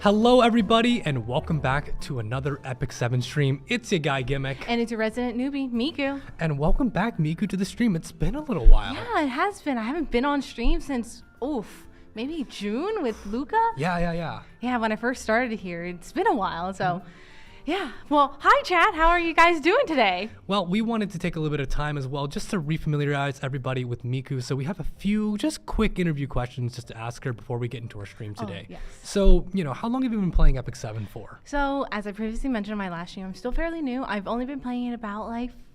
Hello everybody and welcome back to another Epic 7 stream. It's your guy Gimmick. And it's your resident newbie, Miku. And welcome back Miku to the stream. It's been a little while. Yeah, it has been. I haven't been on stream since, maybe June with Luca? Yeah. Yeah, when I first started here. It's been a while, so... Yeah. Well, hi, chat. How are you guys doing today? Well, we wanted to take a little bit of time as well just to refamiliarize everybody with Miku. So we have a few just quick interview questions just to ask her before we get into our stream today. Yes. So, how long have you been playing Epic 7 for? So, as I previously mentioned in my last stream, I'm still fairly new. I've only been playing it about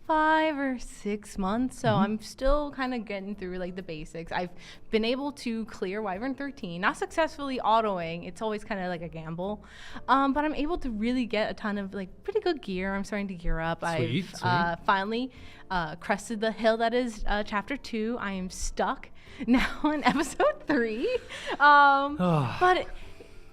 5 or 6 months, so I'm still kind of getting through the basics. I've been able to clear Wyvern 13, not successfully autoing. It's always kind of like a gamble, but I'm able to really get a ton of pretty good gear. I'm starting to gear up. Sweet. I've finally crested the hill that is chapter 2. I am stuck now in episode 3, but.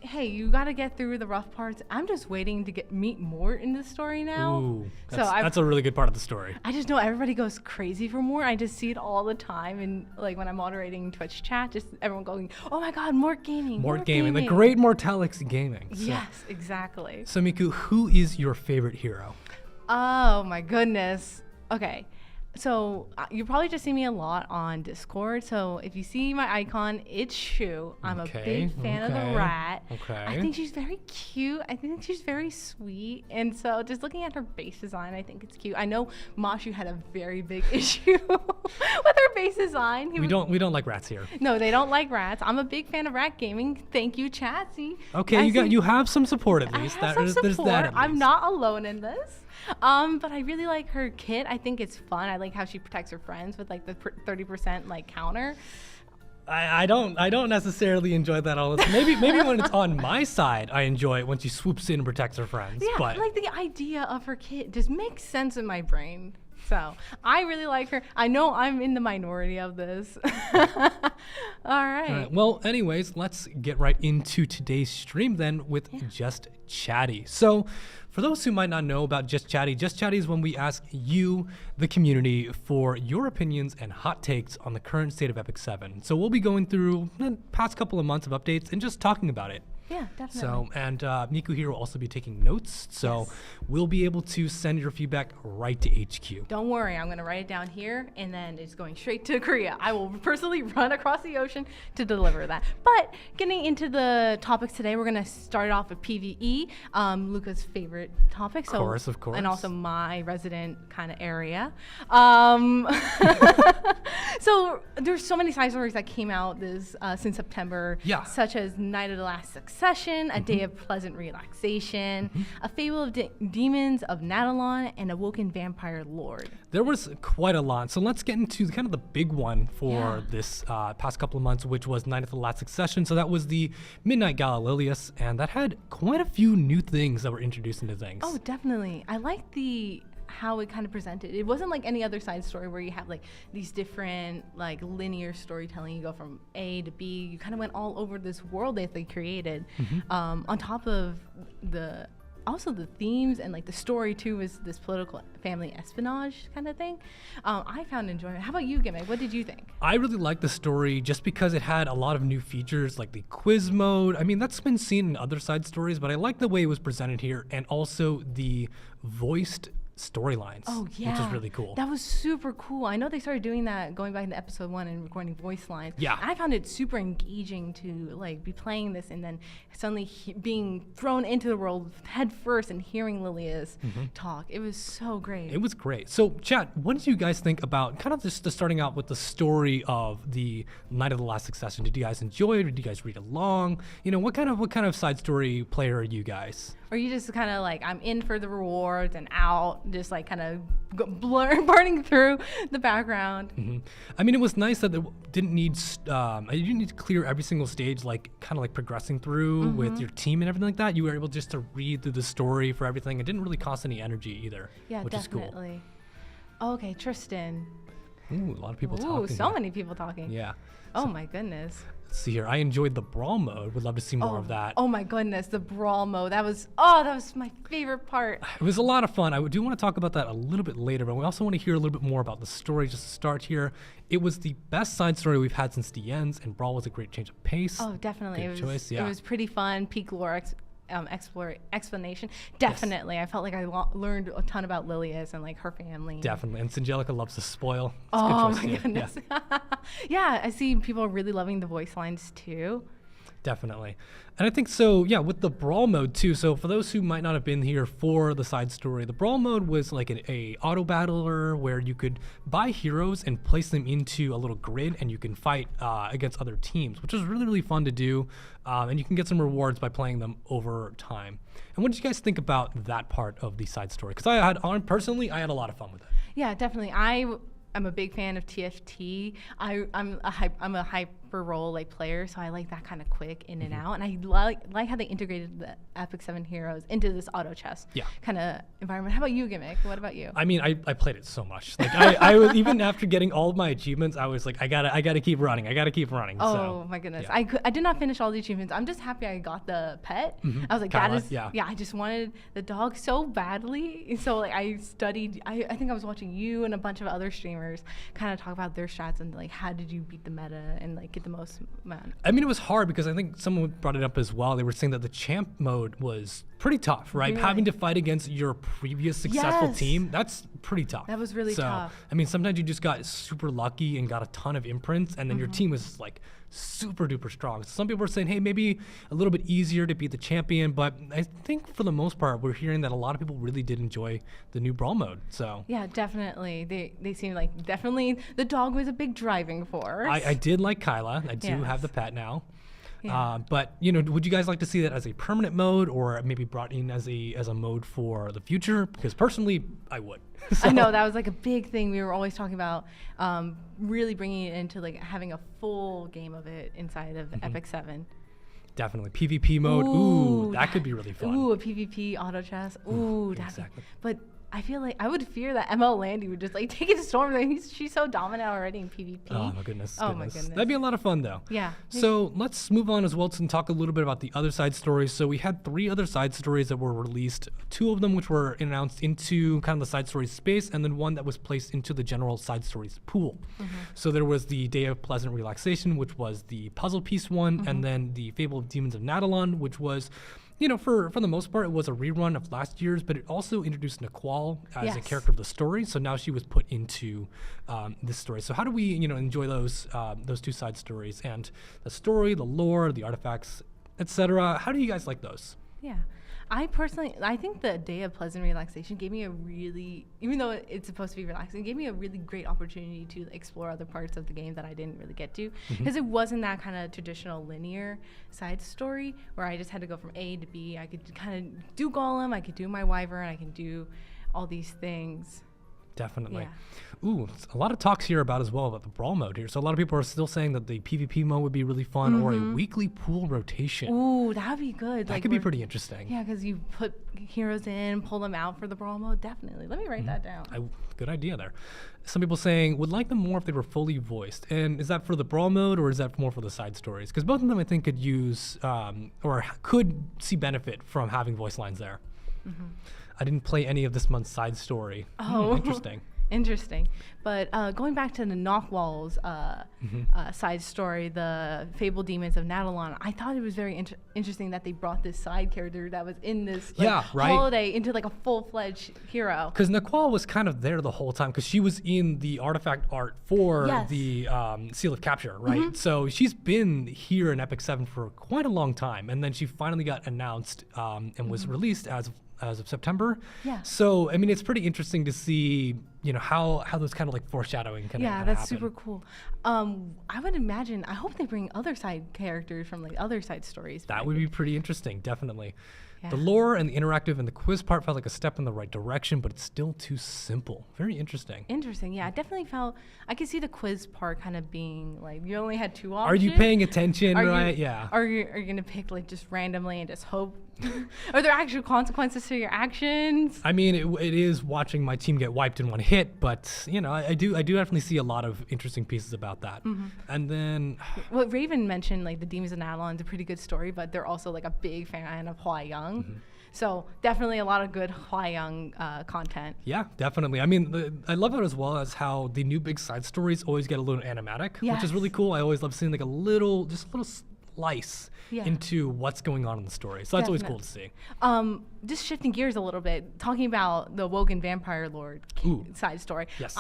Hey, you got to get through the rough parts. I'm just waiting to meet more in the story now. Ooh, that's a really good part of the story. I just know everybody goes crazy for more. I just see it all the time. And when I'm moderating Twitch chat, just everyone going, oh my God, more gaming. More gaming. The great Mortalix gaming. So. Yes, exactly. So Miku, who is your favorite hero? Oh my goodness. Okay. So you probably just see me a lot on Discord. So if you see my icon, it's Shu. I'm a big fan of the rat. Okay. I think she's very cute. I think she's very sweet. And so just looking at her base design, I think it's cute. I know Mashu had a very big issue with her base design. We don't like rats here. No, they don't like rats. I'm a big fan of rat gaming. Thank you, Chatty. Okay, you have some support at least. There's that at least. I'm not alone in this. But I really like her kit. I think it's fun. I like how she protects her friends with the 30% counter. I don't necessarily enjoy that all the time. Maybe when it's on my side, I enjoy it when she swoops in and protects her friends. Yeah, but the idea of her kit just makes sense in my brain. So I really like her. I know I'm in the minority of this. All right. Well, anyways, let's get right into today's stream then with Just Chatty. So for those who might not know about Just Chatty is when we ask you, the community, for your opinions and hot takes on the current state of Epic 7. So we'll be going through the past couple of months of updates and just talking about it. Yeah, definitely. So, and Miku here will also be taking notes, so we'll be able to send your feedback right to HQ. Don't worry, I'm going to write it down here, and then it's going straight to Korea. I will personally run across the ocean to deliver that. But getting into the topics today, we're going to start off with PvE, Luca's favorite topic. Of course. And also my resident kind of area. So there's so many side stories that came out since September, such as Night of the Last Succession, A Day of Pleasant Relaxation, A Fable of Demons of Nadalon, and Awoken Vampire Lord. There was quite a lot. So let's get into kind of the big one for this past couple of months, which was Night of the Last Succession. So that was the Midnight Gala Lilius, and that had quite a few new things that were introduced into things. Oh, definitely. I like how it kind of presented. It wasn't like any other side story where you have these different linear storytelling. You go from A to B. You kind of went all over this world that they created. On top of the themes and the story too was this political family espionage kind of thing. I found enjoyment. How about you, Gimmick? What did you think? I really liked the story just because it had a lot of new features like the quiz mode. I mean, that's been seen in other side stories, but I like the way it was presented here, and also the voiced storylines. Oh yeah, which is really cool. That was super cool. I know they started doing that going back into episode 1 and recording voice lines. Yeah, and I found it super engaging to be playing this and then suddenly being thrown into the world head first and hearing Lilia's talk. It was so great. It was great. So chat, what did you guys think about kind of just starting out with the story of the Night of the Last Succession? Did you guys enjoy it? Did you guys read along? What kind of side story player are you guys? Or you just kind of I'm in for the rewards and out, just kind of burning through the background. I mean, it was nice that it didn't need you didn't need to clear every single stage, kind of progressing through with your team and everything like that. You were able just to read through the story for everything. It didn't really cost any energy either. Yeah, which definitely. is cool. Okay, Tristan. Ooh, a lot of people Ooh, talking. so here. many people talking. Yeah. Oh my goodness. Let's see here. I enjoyed the brawl mode. Would love to see more of that. Oh my goodness, the brawl mode. That was my favorite part. It was a lot of fun. I do want to talk about that a little bit later, but we also want to hear a little bit more about the story just to start here. It was the best side story we've had since the ends, and brawl was a great change of pace. Oh, definitely. Good choice. Yeah. It was pretty fun. Peak lore explanation. Definitely. Yes. I felt like I learned a ton about Lilius and like her family. Definitely. And Singelica loves to spoil. It's a oh good choice my too. goodness. Yeah. Yeah, I see people really loving the voice lines too. Definitely. And I think so, yeah, with the brawl mode too. So for those who might not have been here for the side story, the brawl mode was like a auto battler where you could buy heroes and place them into a little grid and you can fight against other teams, which was really, really fun to do. And you can get some rewards by playing them over time. And what did you guys think about that part of the side story? Because I had a lot of fun with it. Yeah, definitely. I'm a big fan of TFT. I'm a hyper role like player, so I like that kind of quick in and out. And I like how they integrated the Epic 7 heroes into this auto chess kind of environment. How about you, Gimmick? What about you? I mean, I played it so much. Like I was, even after getting all of my achievements, I was like, I gotta keep running. I gotta keep running. Oh so, my goodness. yeah. I did not finish all the achievements. I'm just happy I got the pet. I was like, Kyla, that is I just wanted the dog so badly. So like I studied. I think I was watching you and a bunch of other streamers kind of talk about their strats and like how did you beat the meta and like get the most amount. I mean, it was hard because I think someone brought it up as well. They were saying that the champ mode was pretty tough, right? Really? Having to fight against your previous successful Yes. team, that's pretty tough. That was really tough. I mean, sometimes you just got super lucky and got a ton of imprints, and then your team was like super duper strong. So some people were saying, hey, maybe a little bit easier to beat the champion, but I think for the most part, we're hearing that a lot of people really did enjoy the new brawl mode. So Yeah, definitely. They seem like definitely the dog was a big driving force. I did like Kyla. I do have Yes. the pet now. Yeah. But would you guys like to see that as a permanent mode or maybe brought in as a mode for the future? Because personally, I would. I know that was like a big thing we were always talking about, really bringing it into like having a full game of it inside of Epic 7. Definitely PvP mode. Ooh, that could be really fun. Ooh, a PvP auto chess. Ooh, exactly. But I feel like I would fear that ML Landy would just like take it to Storm. Like, she's so dominant already in PvP. Oh my goodness. Oh my goodness. That'd be a lot of fun though. Yeah. So let's move on as well and talk a little bit about the other side stories. So we had 3 other side stories that were released, 2 of them which were announced into kind of the side stories space, and then 1 that was placed into the general side stories pool. So there was the Day of Pleasant Relaxation, which was the puzzle piece one, and then the Fable of Demons of Nadalon, which was, for the most part, it was a rerun of last year's, but it also introduced Naqual as a Yes. character of the story. So now she was put into this story. So how do we, enjoy those 2 side stories and the story, the lore, the artifacts, etc.? How do you guys like those? Yeah. I think the Day of Pleasant Relaxation gave me a really, even though it's supposed to be relaxing, it gave me a really great opportunity to explore other parts of the game that I didn't really get to. Because it wasn't that kind of traditional linear side story where I just had to go from A to B. I could kind of do Golem, I could do my Wyvern, I can do all these things. Definitely. Yeah. Ooh, a lot of talks here about as well about the brawl mode here. So a lot of people are still saying that the PvP mode would be really fun or a weekly pool rotation. Ooh, that would be good. That could be pretty interesting. Yeah, because you put heroes in, pull them out for the brawl mode. Definitely. Let me write that down. Good idea there. Some people saying would like them more if they were fully voiced. And is that for the brawl mode or is that more for the side stories? Because both of them I think could use or could see benefit from having voice lines there. I didn't play any of this month's side story. Oh, Interesting. Interesting. But going back to the Knockwall's side story, the Fable Demons of Nadalon, I thought it was very interesting that they brought this side character that was in this holiday into like a full-fledged hero. Because Naqual was kind of there the whole time because she was in the artifact art for Yes. the Seal of Capture, right? So she's been here in Epic 7 for quite a long time. And then she finally got announced and was released as of September. Yeah. So, I mean, it's pretty interesting to see, how those kind of like foreshadowing kind of Yeah, that's happen. super cool. I would imagine, I hope they bring other side characters from like other side stories. That would be pretty interesting, definitely. Yeah. The lore and the interactive and the quiz part felt like a step in the right direction, but it's still too simple. Very interesting. Interesting. Yeah, I definitely felt I could see the quiz part kind of being like you only had 2 options. Are you paying attention, Are right? You, Yeah. Are you gonna pick like just randomly and just hope? Are there actual consequences to your actions? I mean, it is watching my team get wiped in one hit, but you know, I do definitely see a lot of interesting pieces about that. And then, What Raven mentioned, like the Demons of Nadalon, is a pretty good story, but they're also like a big fan of Hua Young. So definitely a lot of good Hua Young content. yeah, definitely. I mean, I love it as well as how the new big side stories always get a little animatic, which is really Yes. cool. I always love seeing like just a little slice Yeah. into what's going on in the story. So that's always cool to see. Just shifting gears a little bit, talking about the Wogan Vampire Lord Ooh. side story. Yes.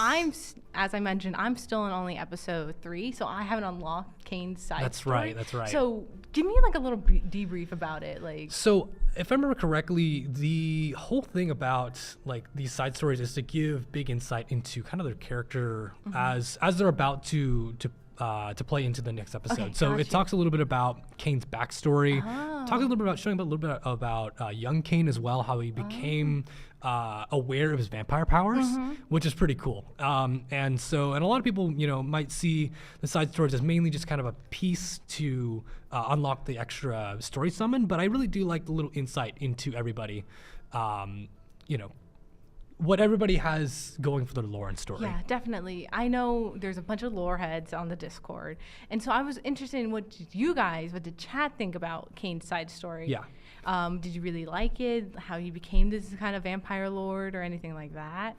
As I mentioned, I'm still in only episode 3, so I haven't unlocked Kane's side That's story. right, that's right. So give me like a little debrief about it. Like, So, if I remember correctly, the whole thing about like these side stories is to give big insight into kind of their character as they're about to play into the next episode. Okay, So it gotcha. talks a little bit about Kane's backstory. Oh. Talks a little bit about showing a little bit about young Kane as well, how he became aware of his vampire powers, which is pretty cool. And a lot of people, might see the side stories as mainly just kind of a piece to unlock the extra story summon. But I really do like the little insight into everybody. What everybody has going for their lore and story. yeah, definitely. I know there's a bunch of lore heads on the Discord, and so I was interested in what did chat think about Kane's side story? Yeah. Did you really like it? How he became this kind of vampire lord or anything like that?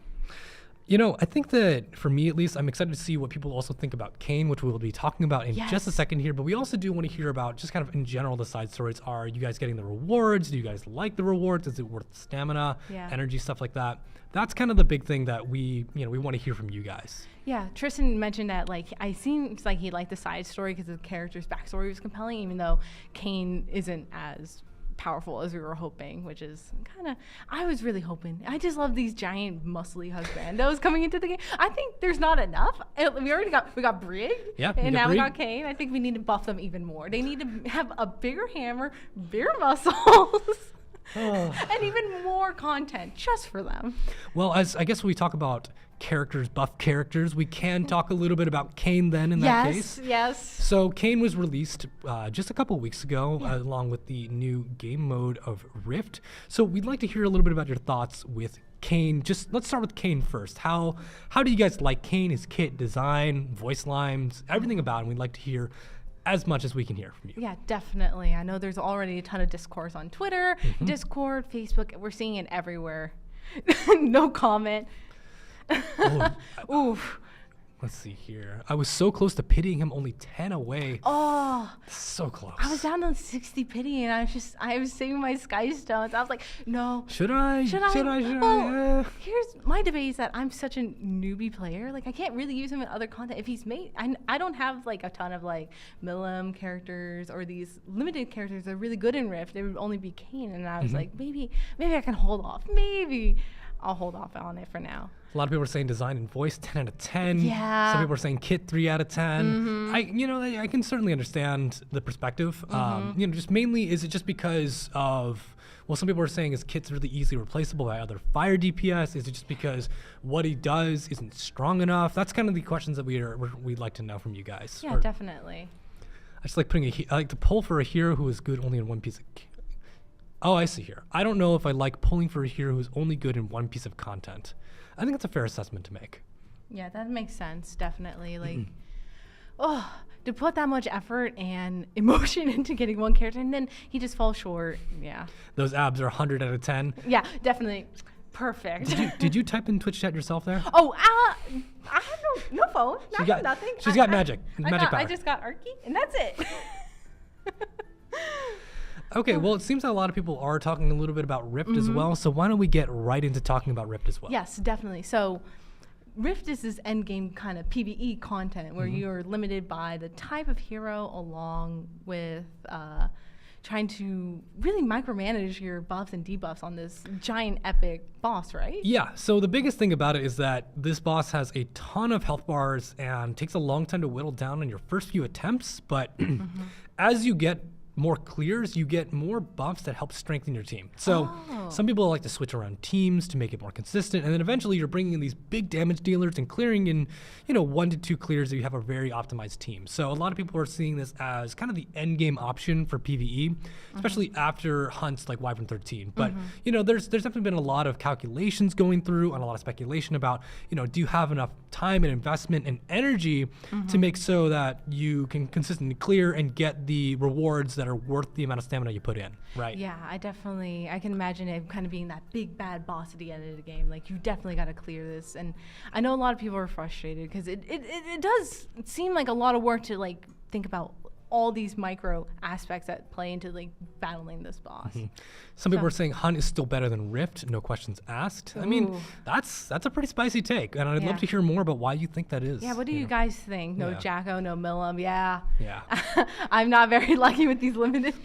I think that for me at least, I'm excited to see what people also think about Kane, which we will be talking about in just a Yes. second here. But we also do want to hear about just kind of in general the side stories. Are you guys getting the rewards? Do you guys like the rewards? Is it worth stamina, energy, stuff like that? That's kind of the big thing that we want to hear from you guys. Yeah, Tristan mentioned that seems like he liked the side story because the character's backstory was compelling, even though Kane isn't as powerful as we were hoping, which is I was really hoping. I just love these giant muscly husbandos coming into the game. I think there's not enough. We got Brig, Yeah, and now we Brig. got Kane. I think we need to buff them even more. They need to have a bigger hammer, bigger muscles. And even more content just for them. Well, as I guess when we talk about buff characters, we can talk a little bit about Kane then in that case. Yes. So Kane was released just a couple weeks ago, along with the new game mode of Rift. So we'd like to hear a little bit about your thoughts with Kane. Just let's start with Kane first. How do you guys like Kane, his kit, design, voice lines, everything about him? We'd like to hear as much as we can hear from you. Yeah, definitely. I know there's already a ton of discourse on Twitter, Discord, Facebook. We're seeing it everywhere. No comment. Oof. Let's see here. I was so close to pitying him, only 10 away. Oh, So close. I was down to 60 pity, and I was saving my sky stones. I was like, no. Should I? Well, here's my debate: is that I'm such a newbie player. Like, I can't really use him in other content. If he's made, I don't have like a ton of like Milim characters or these limited characters that are really good in Rift. It would only be Kane, and I was like, maybe I can hold off. Maybe I'll hold off on it for now. A lot of people are saying design and voice 10 out of 10. Yeah. Some people are saying kit 3 out of 10. I can certainly understand the perspective. Just mainly, is it just because of, well, some people are saying is kit's really easily replaceable by other fire DPS? Is it just because what he does isn't strong enough? That's kind of the questions that we'd like to know from you guys. Yeah, definitely. I just like I like to pull for a hero who is good only in one piece of. Oh, I see here. I don't know if I like pulling for a hero who's only good in one piece of content. I think that's a fair assessment to make. Yeah, that makes sense. Definitely. Like, to put that much effort and emotion into getting one character, and then he just falls short. Yeah. Those abs are 100 out of 10. Yeah, definitely. Perfect. Did you type in Twitch chat yourself there? Oh, I have no phone. Nothing. She's got magic. Magic power. I just got Arky, and that's it. Okay, well, it seems that a lot of people are talking a little bit about Rift as well, so why don't we get right into talking about Rift as well? Yes, definitely. So Rift is this endgame kind of PvE content where you're limited by the type of hero along with trying to really micromanage your buffs and debuffs on this giant epic boss, right? Yeah, so the biggest thing about it is that this boss has a ton of health bars and takes a long time to whittle down on your first few attempts, but as you get more clears, you get more buffs that help strengthen your team. So some people like to switch around teams to make it more consistent, and then eventually you're bringing in these big damage dealers and clearing in, 1 to 2 clears that you have a very optimized team. So a lot of people are seeing this as kind of the end game option for PvE, especially after hunts like Wyvern 13. But there's definitely been a lot of calculations going through and a lot of speculation about, do you have enough time and investment and energy to make so that you can consistently clear and get the rewards that are worth the amount of stamina you put in, right? Yeah, I can imagine it kind of being that big bad boss at the end of the game. Like, you definitely got to clear this. And I know a lot of people are frustrated because it does seem like a lot of work to like think about all these micro aspects that play into like battling this boss. Some people are saying Hunt is still better than Rift, no questions asked. I mean, that's a pretty spicy take, and I'd love to hear more about why you think that is. Yeah, what do you guys think? No Jacko, no Millum. Yeah. I'm not very lucky with these limited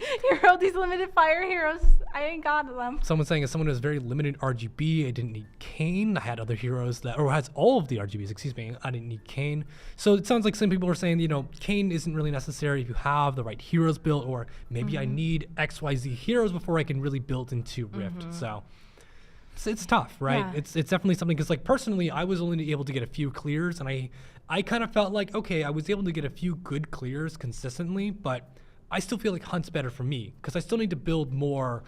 fire heroes. I ain't got them. Someone's saying as someone who has very limited RGB, I didn't need Kayn. I had other heroes or has all of the RGBs, excuse me. I didn't need Kayn. So it sounds like some people are saying, Kayn isn't really necessary if you have the right heroes built, or maybe I need XYZ heroes before I can really build into Rift. So it's tough, right? Yeah. It's definitely something, because like personally, I was only able to get a few clears, and I kind of felt like, okay, I was able to get a few good clears consistently, but I still feel like Hunt's better for me because I still need to build more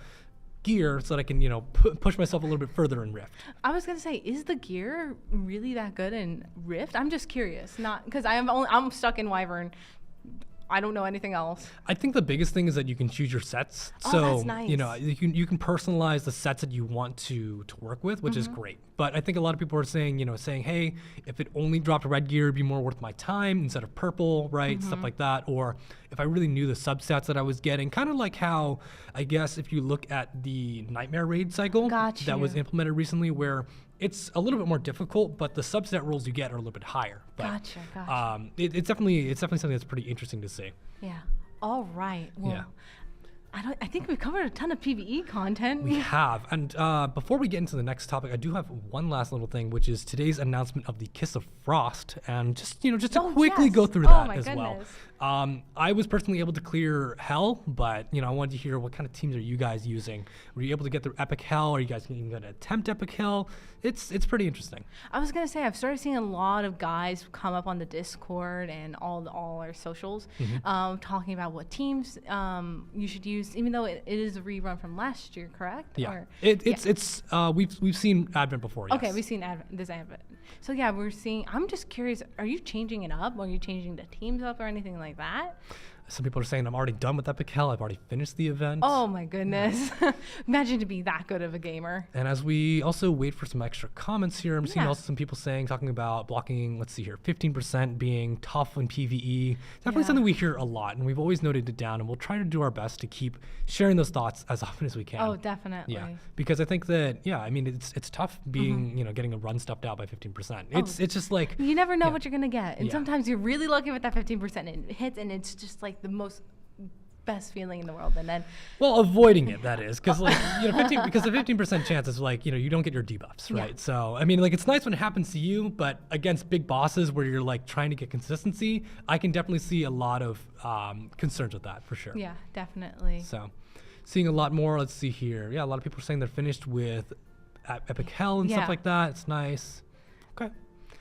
gear so that I can, push myself a little bit further in Rift. I was gonna say, is the gear really that good in Rift? I'm just curious, not because I'm stuck in Wyvern. I don't know anything else. I think the biggest thing is that you can choose your sets. So that's nice. You can personalize the sets that you want to work with, which is great. But I think a lot of people are saying, hey, if it only dropped red gear, it'd be more worth my time instead of purple, right? Stuff like that. Or if I really knew the substats that I was getting, kind of like how, I guess, if you look at the Nightmare Raid cycle that was implemented recently, where it's a little bit more difficult, but the subset rolls you get are a little bit higher. But, gotcha. It's definitely something that's pretty interesting to see. Yeah. All right. Well, I think we've covered a ton of PvE content. We have. And before we get into the next topic, I do have one last little thing, which is today's announcement of the Kiss of Frost. And just to quickly go through that as well. I was personally able to clear Hell, but I wanted to hear what kind of teams are you guys using? Were you able to get through Epic Hell? Are you guys going to attempt Epic Hell? It's pretty interesting. I was gonna say, I've started seeing a lot of guys come up on the Discord and all our socials, talking about what teams you should use, even though it is a rerun from last year, correct? Yeah, we've seen Advent before. Yes. Okay, we've seen this Advent. So yeah, we're seeing. I'm just curious. Are you changing it up? Are you changing the teams up or anything like that? Some people are saying I'm already done with Epic Hell. I've already finished the event. Oh my goodness. Imagine to be that good of a gamer. And as we also wait for some extra comments here, I'm seeing also some people talking about blocking, let's see here, 15% being tough in PvE. Definitely something we hear a lot, and we've always noted it down, and we'll try to do our best to keep sharing those thoughts as often as we can. Oh, definitely. Yeah, because I think that, it's tough being, getting a run stuffed out by 15%. It's just like... You never know what you're going to get. And sometimes you're really lucky with that 15% and it hits, and it's just like the most best feeling in the world. And then avoiding it, that is, because because the 15% chance is you don't get your debuffs, right? So it's nice when it happens to you, but against big bosses where you're trying to get consistency, I can definitely see a lot of concerns with that for sure. Yeah, definitely. So seeing a lot more. Let's see here. Yeah, a lot of people are saying they're finished with Epic Hell and stuff like that. It's nice. Okay.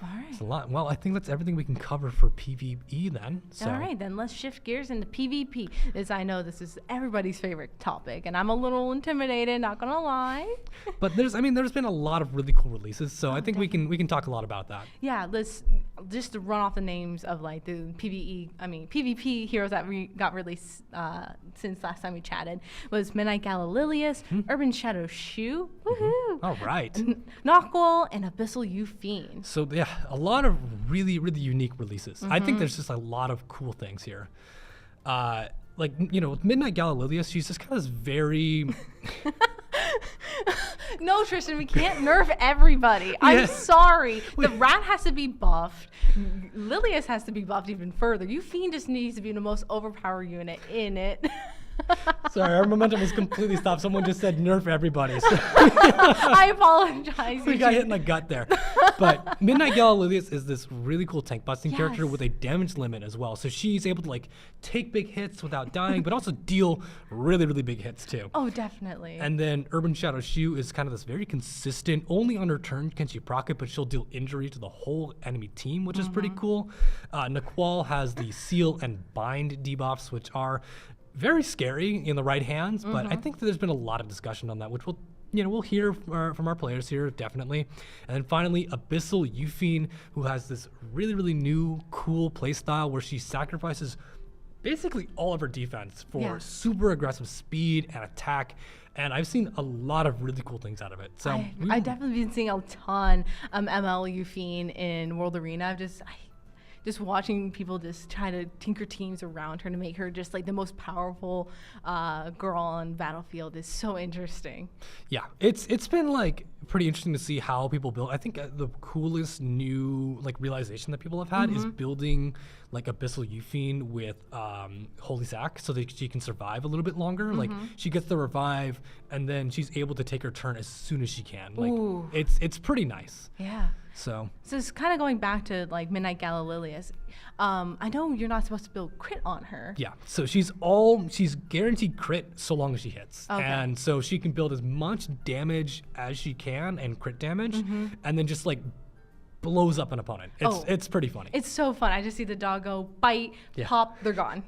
All right. It's a lot. Well, I think that's everything we can cover for PvE then. So. All right, then let's shift gears into PvP. I know this is everybody's favorite topic, and I'm a little intimidated, not gonna lie. But there's been a lot of really cool releases, so I think we can talk a lot about that. Yeah, let's just to run off the names of the PvP heroes that got released since last time we chatted was Midnight Galililius, Urban Shadow Shu, woohoo! All right. Nockwell and Abyssal Euphine. So yeah, a lot of really, really unique releases. I think there's just a lot of cool things here. With Midnight Galililius, she's just kind of this very... No, Tristan, we can't nerf everybody. I'm sorry. The rat has to be buffed. Lilius has to be buffed even further. Euphine just needs to be the most overpowered unit in it. Sorry, our momentum was completely stopped. Someone just said nerf everybody. So I apologize. we got hit in the gut there. But Midnight Gala Lilius is this really cool tank busting character Yes. with a damage limit as well. So she's able to like take big hits without dying, but also deal really, really big hits too. Oh, definitely. And then Urban Shadow Shu is kind of this very consistent, only on her turn can she proc it, but she'll deal injury to the whole enemy team, which is pretty cool. Naqual has the Seal and Bind debuffs, which are very scary in the right hands, but I think that there's been a lot of discussion on that, which we'll hear from our players here, definitely. And then finally, Abyssal Euphine, who has this really, really new, cool playstyle where she sacrifices basically all of her defense for super aggressive speed and attack. And I've seen a lot of really cool things out of it. So I've definitely been seeing a ton ML Euphine in World Arena. Just watching people just try to tinker teams around her to make her just like the most powerful girl on Battlefield is so interesting. Yeah, it's been like pretty interesting to see how people build. I think the coolest new like realization that people have had is building like Abyssal Euphine with Holy Sack so that she can survive a little bit longer. Like she gets the revive and then she's able to take her turn as soon as she can. Like it's pretty nice. Yeah. So it's kind of going back to like Midnight Gala Lilius. I know you're not supposed to build crit on her. Yeah, so she's guaranteed crit so long as she hits. Okay. And so she can build as much damage as she can and crit damage and then just like blows up an opponent. It's pretty funny. It's so fun. I just see the dog go bite, pop, they're gone.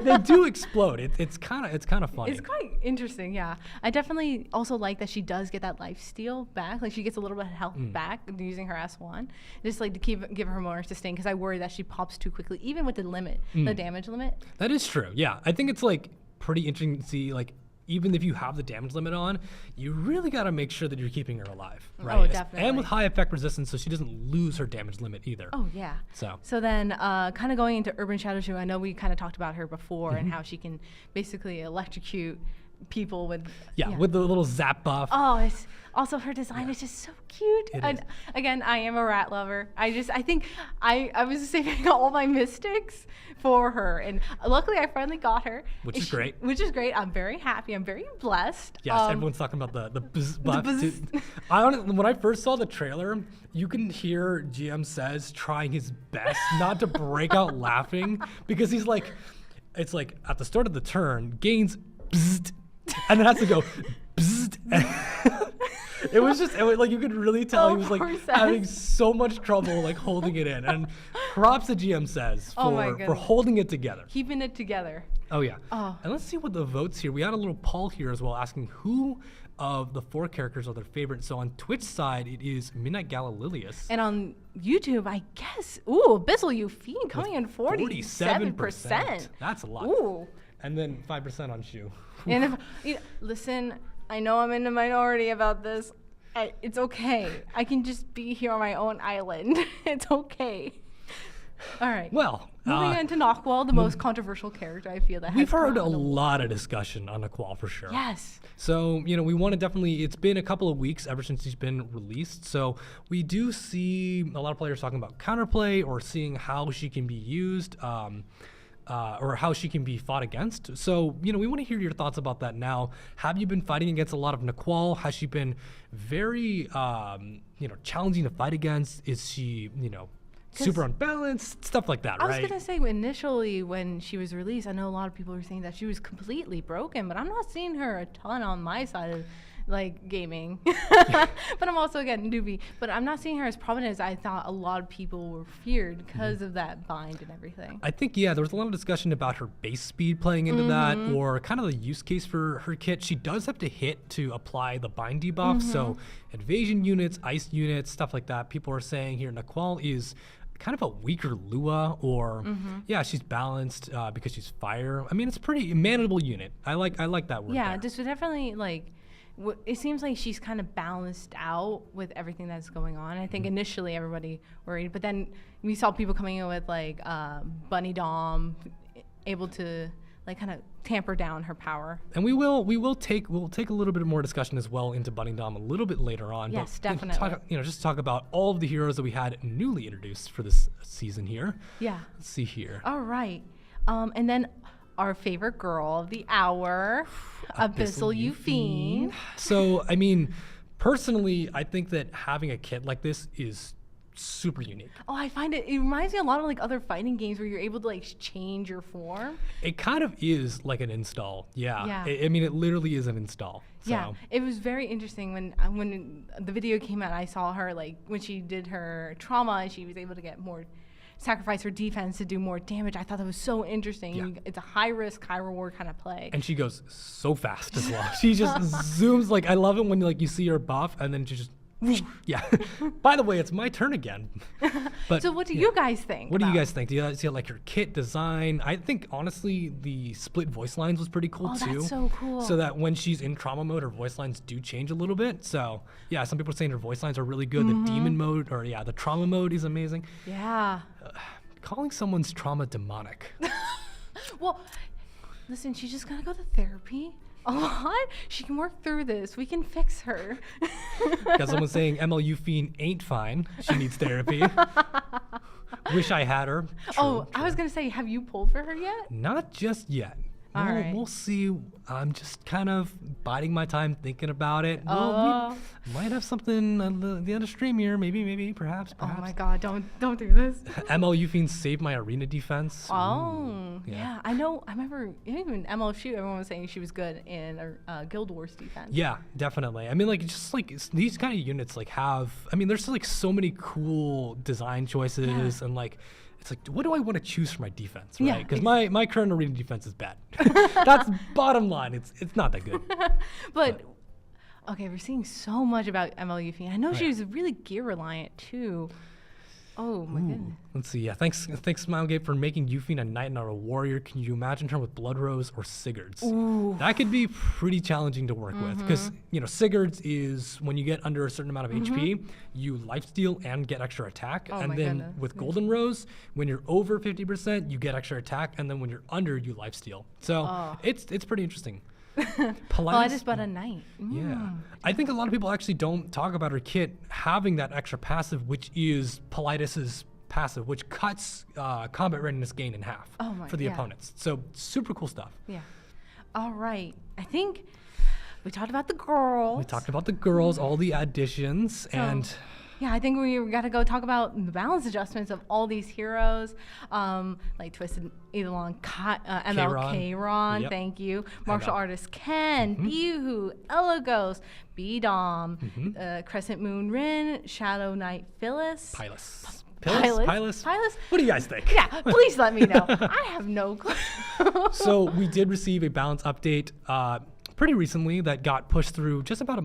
they do explode. It's kind of funny. It's quite interesting, yeah. I definitely also like that she does get that life steal back. Like she gets a little bit of health back using her S1, just like to give her more sustain because I worry that she pops too quickly, even with the limit, the damage limit. That is true. Yeah, I think it's like pretty interesting to see like. Even if you have the damage limit on, you really got to make sure that you're keeping her alive, right? Oh, definitely. And with high effect resistance, so she doesn't lose her damage limit either. Oh, yeah. So then kind of going into Urban Shadow Shu, I know we kind of talked about her before and how she can basically electrocute people with... Yeah, with the little zap buff. Oh, it's also her design is just so cute. It is. Again, I am a rat lover. I think I was saving all my mystics for her, and luckily I finally got her, which is great. Which is great. I'm very happy. I'm very blessed. Yes, everyone's talking about the bzz buff. I honestly, when I first saw the trailer, you can hear GM Says trying his best not to break out laughing because he's like, it's like at the start of the turn gains bzzzt, and then has to go bzzzt. It was like you could really tell he was like having so much trouble like holding it in. And props to GM Says for holding it together. Keeping it together. Oh yeah. And let's see what the votes here. We had a little poll here as well asking who of the 4 characters are their favorite. So on Twitch side, it is Midnight Gala Lilius. And on YouTube, I guess, Abyssal Euphine coming in 47%. That's a lot. Ooh. And then 5% on Shu. And listen, I know I'm in the minority about this. It's okay. I can just be here on my own island. It's okay. All right. Well, moving on to Naqual, the most controversial character I feel that we've heard a lot of discussion on Naqual for sure. Yes. So, we want to definitely, it's been a couple of weeks ever since he's been released. So we do see a lot of players talking about counterplay or seeing how she can be used. Or how she can be fought against. So, we want to hear your thoughts about that now. Have you been fighting against a lot of Naqual? Has she been very, challenging to fight against? Is she, super unbalanced? Stuff like that, right? I was going to say, initially when she was released, I know a lot of people were saying that she was completely broken, but I'm not seeing her a ton on my side of like gaming. But I'm also, again, newbie. But I'm not seeing her as prominent as I thought a lot of people were feared because of that bind and everything. I think, there was a lot of discussion about her base speed playing into that, or kind of the use case for her kit. She does have to hit to apply the bind debuff, so evasion units, ice units, stuff like that. People are saying here Naqual is kind of a weaker Lua, or she's balanced because she's fire. I mean, it's a pretty manageable unit. I like that word. Yeah, this would definitely like. It seems like she's kind of balanced out with everything that's going on. I think initially everybody worried, but then we saw people coming in with like Bunny Dom, able to like kind of tamper down her power. And we'll take a little bit more discussion as well into Bunny Dom a little bit later on. Yes, but definitely. Just talk about all of the heroes that we had newly introduced for this season here. Yeah. Let's see here. All right, and then our favorite girl of the hour, Abyssal Euphine. So, I mean, personally, I think that having a kit like this is super unique. Oh, I find it reminds me a lot of like other fighting games where you're able to like change your form. It kind of is like an install. Yeah. Yeah. I mean, it literally is an install. So. Yeah, it was very interesting when the video came out. I saw her like when she did her trauma and she was able to get more, sacrifice her defense to do more damage. I thought that was so interesting. Yeah. It's a high risk, high reward kind of play. And she goes so fast as well. She just zooms. Like, I love it when like you see her buff and then she just. Yeah. By the way, it's my turn again. But so what do you guys think? What do you guys think? Do you guys see like her kit design? I think honestly the split voice lines was pretty cool too. That's so cool. So that when she's in trauma mode, her voice lines do change a little bit. So yeah, some people are saying her voice lines are really good. The demon mode, or the trauma mode is amazing. Yeah. Calling someone's trauma demonic. Well, listen, she's just gonna go to therapy a lot. She can work through this. We can fix her. Got someone saying MLU Fiend ain't fine. She needs therapy. Wish I had her. True. I was gonna say, have you pulled for her yet? Not just yet. All right. We'll see. I'm just kind of biding my time thinking about it. We might have something at the end of stream here. Maybe, perhaps. Oh my God! Don't do this. MLU Fiend saved my arena defense. Oh, yeah. I know. I remember even ML Shoot. Everyone was saying she was good in Guild Wars defense. Yeah, definitely. I mean, like, just like these kind of units, like have. I mean, there's like so many cool design choices and like. It's like, what do I want to choose for my defense, right? Because my current arena defense is bad. That's bottom line. It's not that good. But okay, we're seeing so much about ML Euphine. I know she was really gear reliant too. Oh my goodness. Let's see. Yeah, thanks Smilegate for making Euphine a knight and not a warrior. Can you imagine her with Blood Rose or Sigurds? Ooh. That could be pretty challenging to work with because Sigurds is when you get under a certain amount of HP, you lifesteal and get extra attack. Oh and my then goodness. with Golden Rose, when you're over 50%, you get extra attack, and then when you're under, you lifesteal. So it's pretty interesting. Politis but a knight. Yeah. I think a lot of people actually don't talk about her kit having that extra passive, which is Politis's passive, which cuts combat readiness gain in half for the opponents. So super cool stuff. Yeah. All right. I think we talked about the girls. We talked about the girls, all the additions, and yeah, I think we got to go talk about the balance adjustments of all these heroes, like Twisted Eidolon, ML Kayron, thank you, Martial Artist Ken, Bihu, Elagos, B-Dom, Crescent Moon Rin, Shadow Knight Phyllis. Pilus? What do you guys think? Yeah, please let me know. I have no clue. So we did receive a balance update pretty recently that got pushed through just about I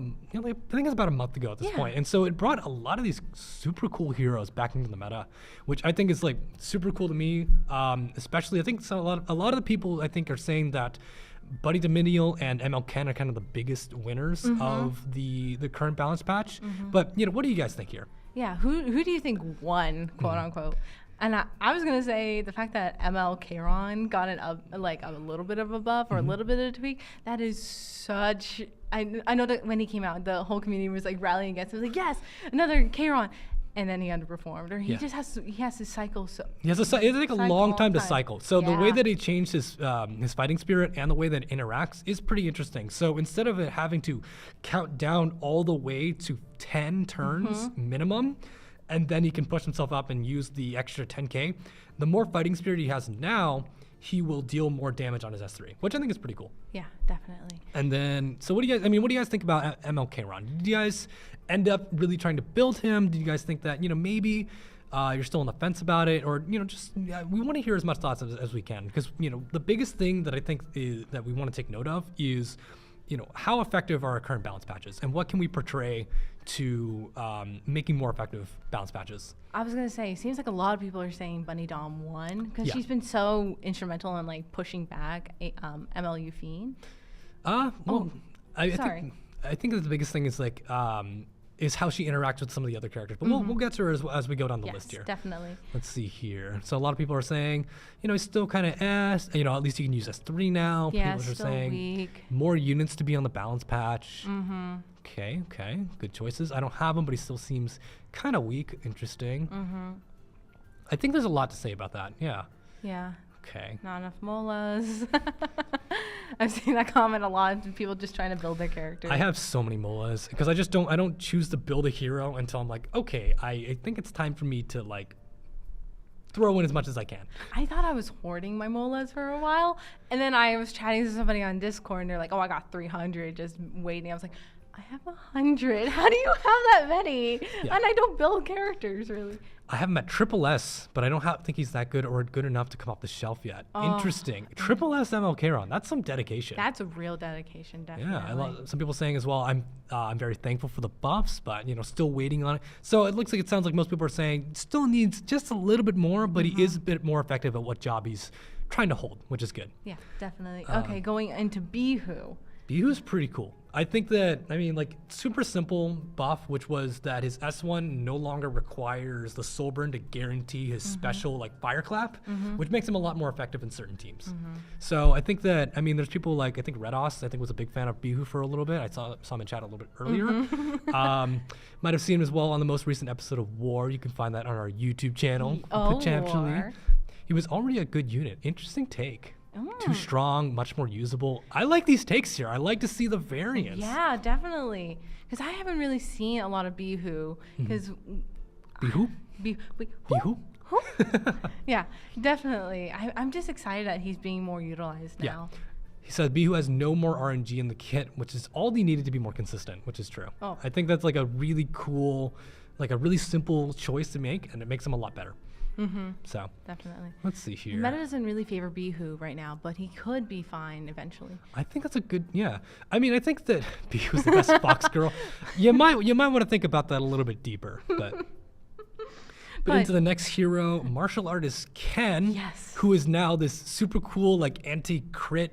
think it's about a month ago at this point. And so it brought a lot of these super cool heroes back into the meta, which I think is like super cool to me. Especially I think a lot of the people I think are saying that Buddy Dominial and ML Ken are kind of the biggest winners of the current balance patch. But what do you guys think here? Yeah, who do you think won, quote unquote? And I was gonna say the fact that ML Kayron got it up like a little bit of a buff or a little bit of a tweak. That is such. I know that when he came out, the whole community was like rallying against him. Like, yes, another Kayron, and then he underperformed, or he just has to cycle. So he has it take a long time to cycle. So the way that he changed his fighting spirit and the way that it interacts is pretty interesting. So instead of it having to count down all the way to 10 turns minimum, and then he can push himself up and use the extra 10k. The more fighting spirit he has now, he will deal more damage on his S3, which I think is pretty cool. Yeah, definitely. And then, so what do you guys think about ML Kayron? Did you guys end up really trying to build him? Did you guys think that, maybe you're still on the fence about it? Or, we want to hear as much thoughts as we can. Because, the biggest thing that I think is, that we want to take note of is, how effective are our current balance patches? And what can we portray to making more effective balance patches? I was gonna say, it seems like a lot of people are saying Bunny Dom won because she's been so instrumental in like pushing back ML Euphine. I think that the biggest thing is like is how she interacts with some of the other characters. But we'll get to her as we go down the list here. Definitely. Let's see here. So a lot of people are saying, he's still kind of S. At least you can use S3 now. Yeah, people are still saying weak. More units to be on the balance patch. Okay, good choices. I don't have him, but he still seems kind of weak. Interesting. I think there's a lot to say about that. Yeah. Yeah. Okay. Not enough molas. I've seen that comment a lot of people just trying to build their characters. I have so many molas because I don't choose to build a hero until I'm like, okay, I think it's time for me to like throw in as much as I can. I thought I was hoarding my molas for a while, and then I was chatting to somebody on Discord, and they're like, "Oh, I got 300 just waiting." I was like, "I have 100. How do you have that many?" Yeah. And I don't build characters really. I have him at triple S, but I don't think he's that good or good enough to come off the shelf yet. Interesting. Triple S ML that's some dedication. That's a real dedication, definitely. Yeah, some people saying as well, I'm very thankful for the buffs, but still waiting on it. So it looks like it sounds like most people are saying still needs just a little bit more, but he is a bit more effective at what job he's trying to hold, which is good. Yeah, definitely. Okay, going into Bihu. Bihu's pretty cool. I think that, super simple buff, which was that his S1 no longer requires the soul burn to guarantee his special, fire clap, which makes him a lot more effective in certain teams. So I think that, there's people like, I think Redos, was a big fan of Bihu for a little bit. I saw him in chat a little bit earlier. Might have seen him as well on the most recent episode of War. You can find that on our YouTube channel, potentially. War. He was already a good unit. Interesting take. Too strong, much more usable. I like these takes here. I like to see the variance. Yeah, definitely. Because I haven't really seen a lot of Bihu. Because Bihu? Bihu? Yeah, definitely. I'm just excited that he's being more utilized now. Yeah. He said Bihu has no more RNG in the kit, which is all he needed to be more consistent, which is true. Oh. I think that's like a really cool, a really simple choice to make, and it makes him a lot better. So definitely. Let's see here. Meta doesn't really favor Bihu right now, but he could be fine eventually. I think that's a good, yeah. I think that Bihu's the best Fox girl. You might want to think about that a little bit deeper, but into the next hero, martial artist Ken, who is now this super cool anti-crit.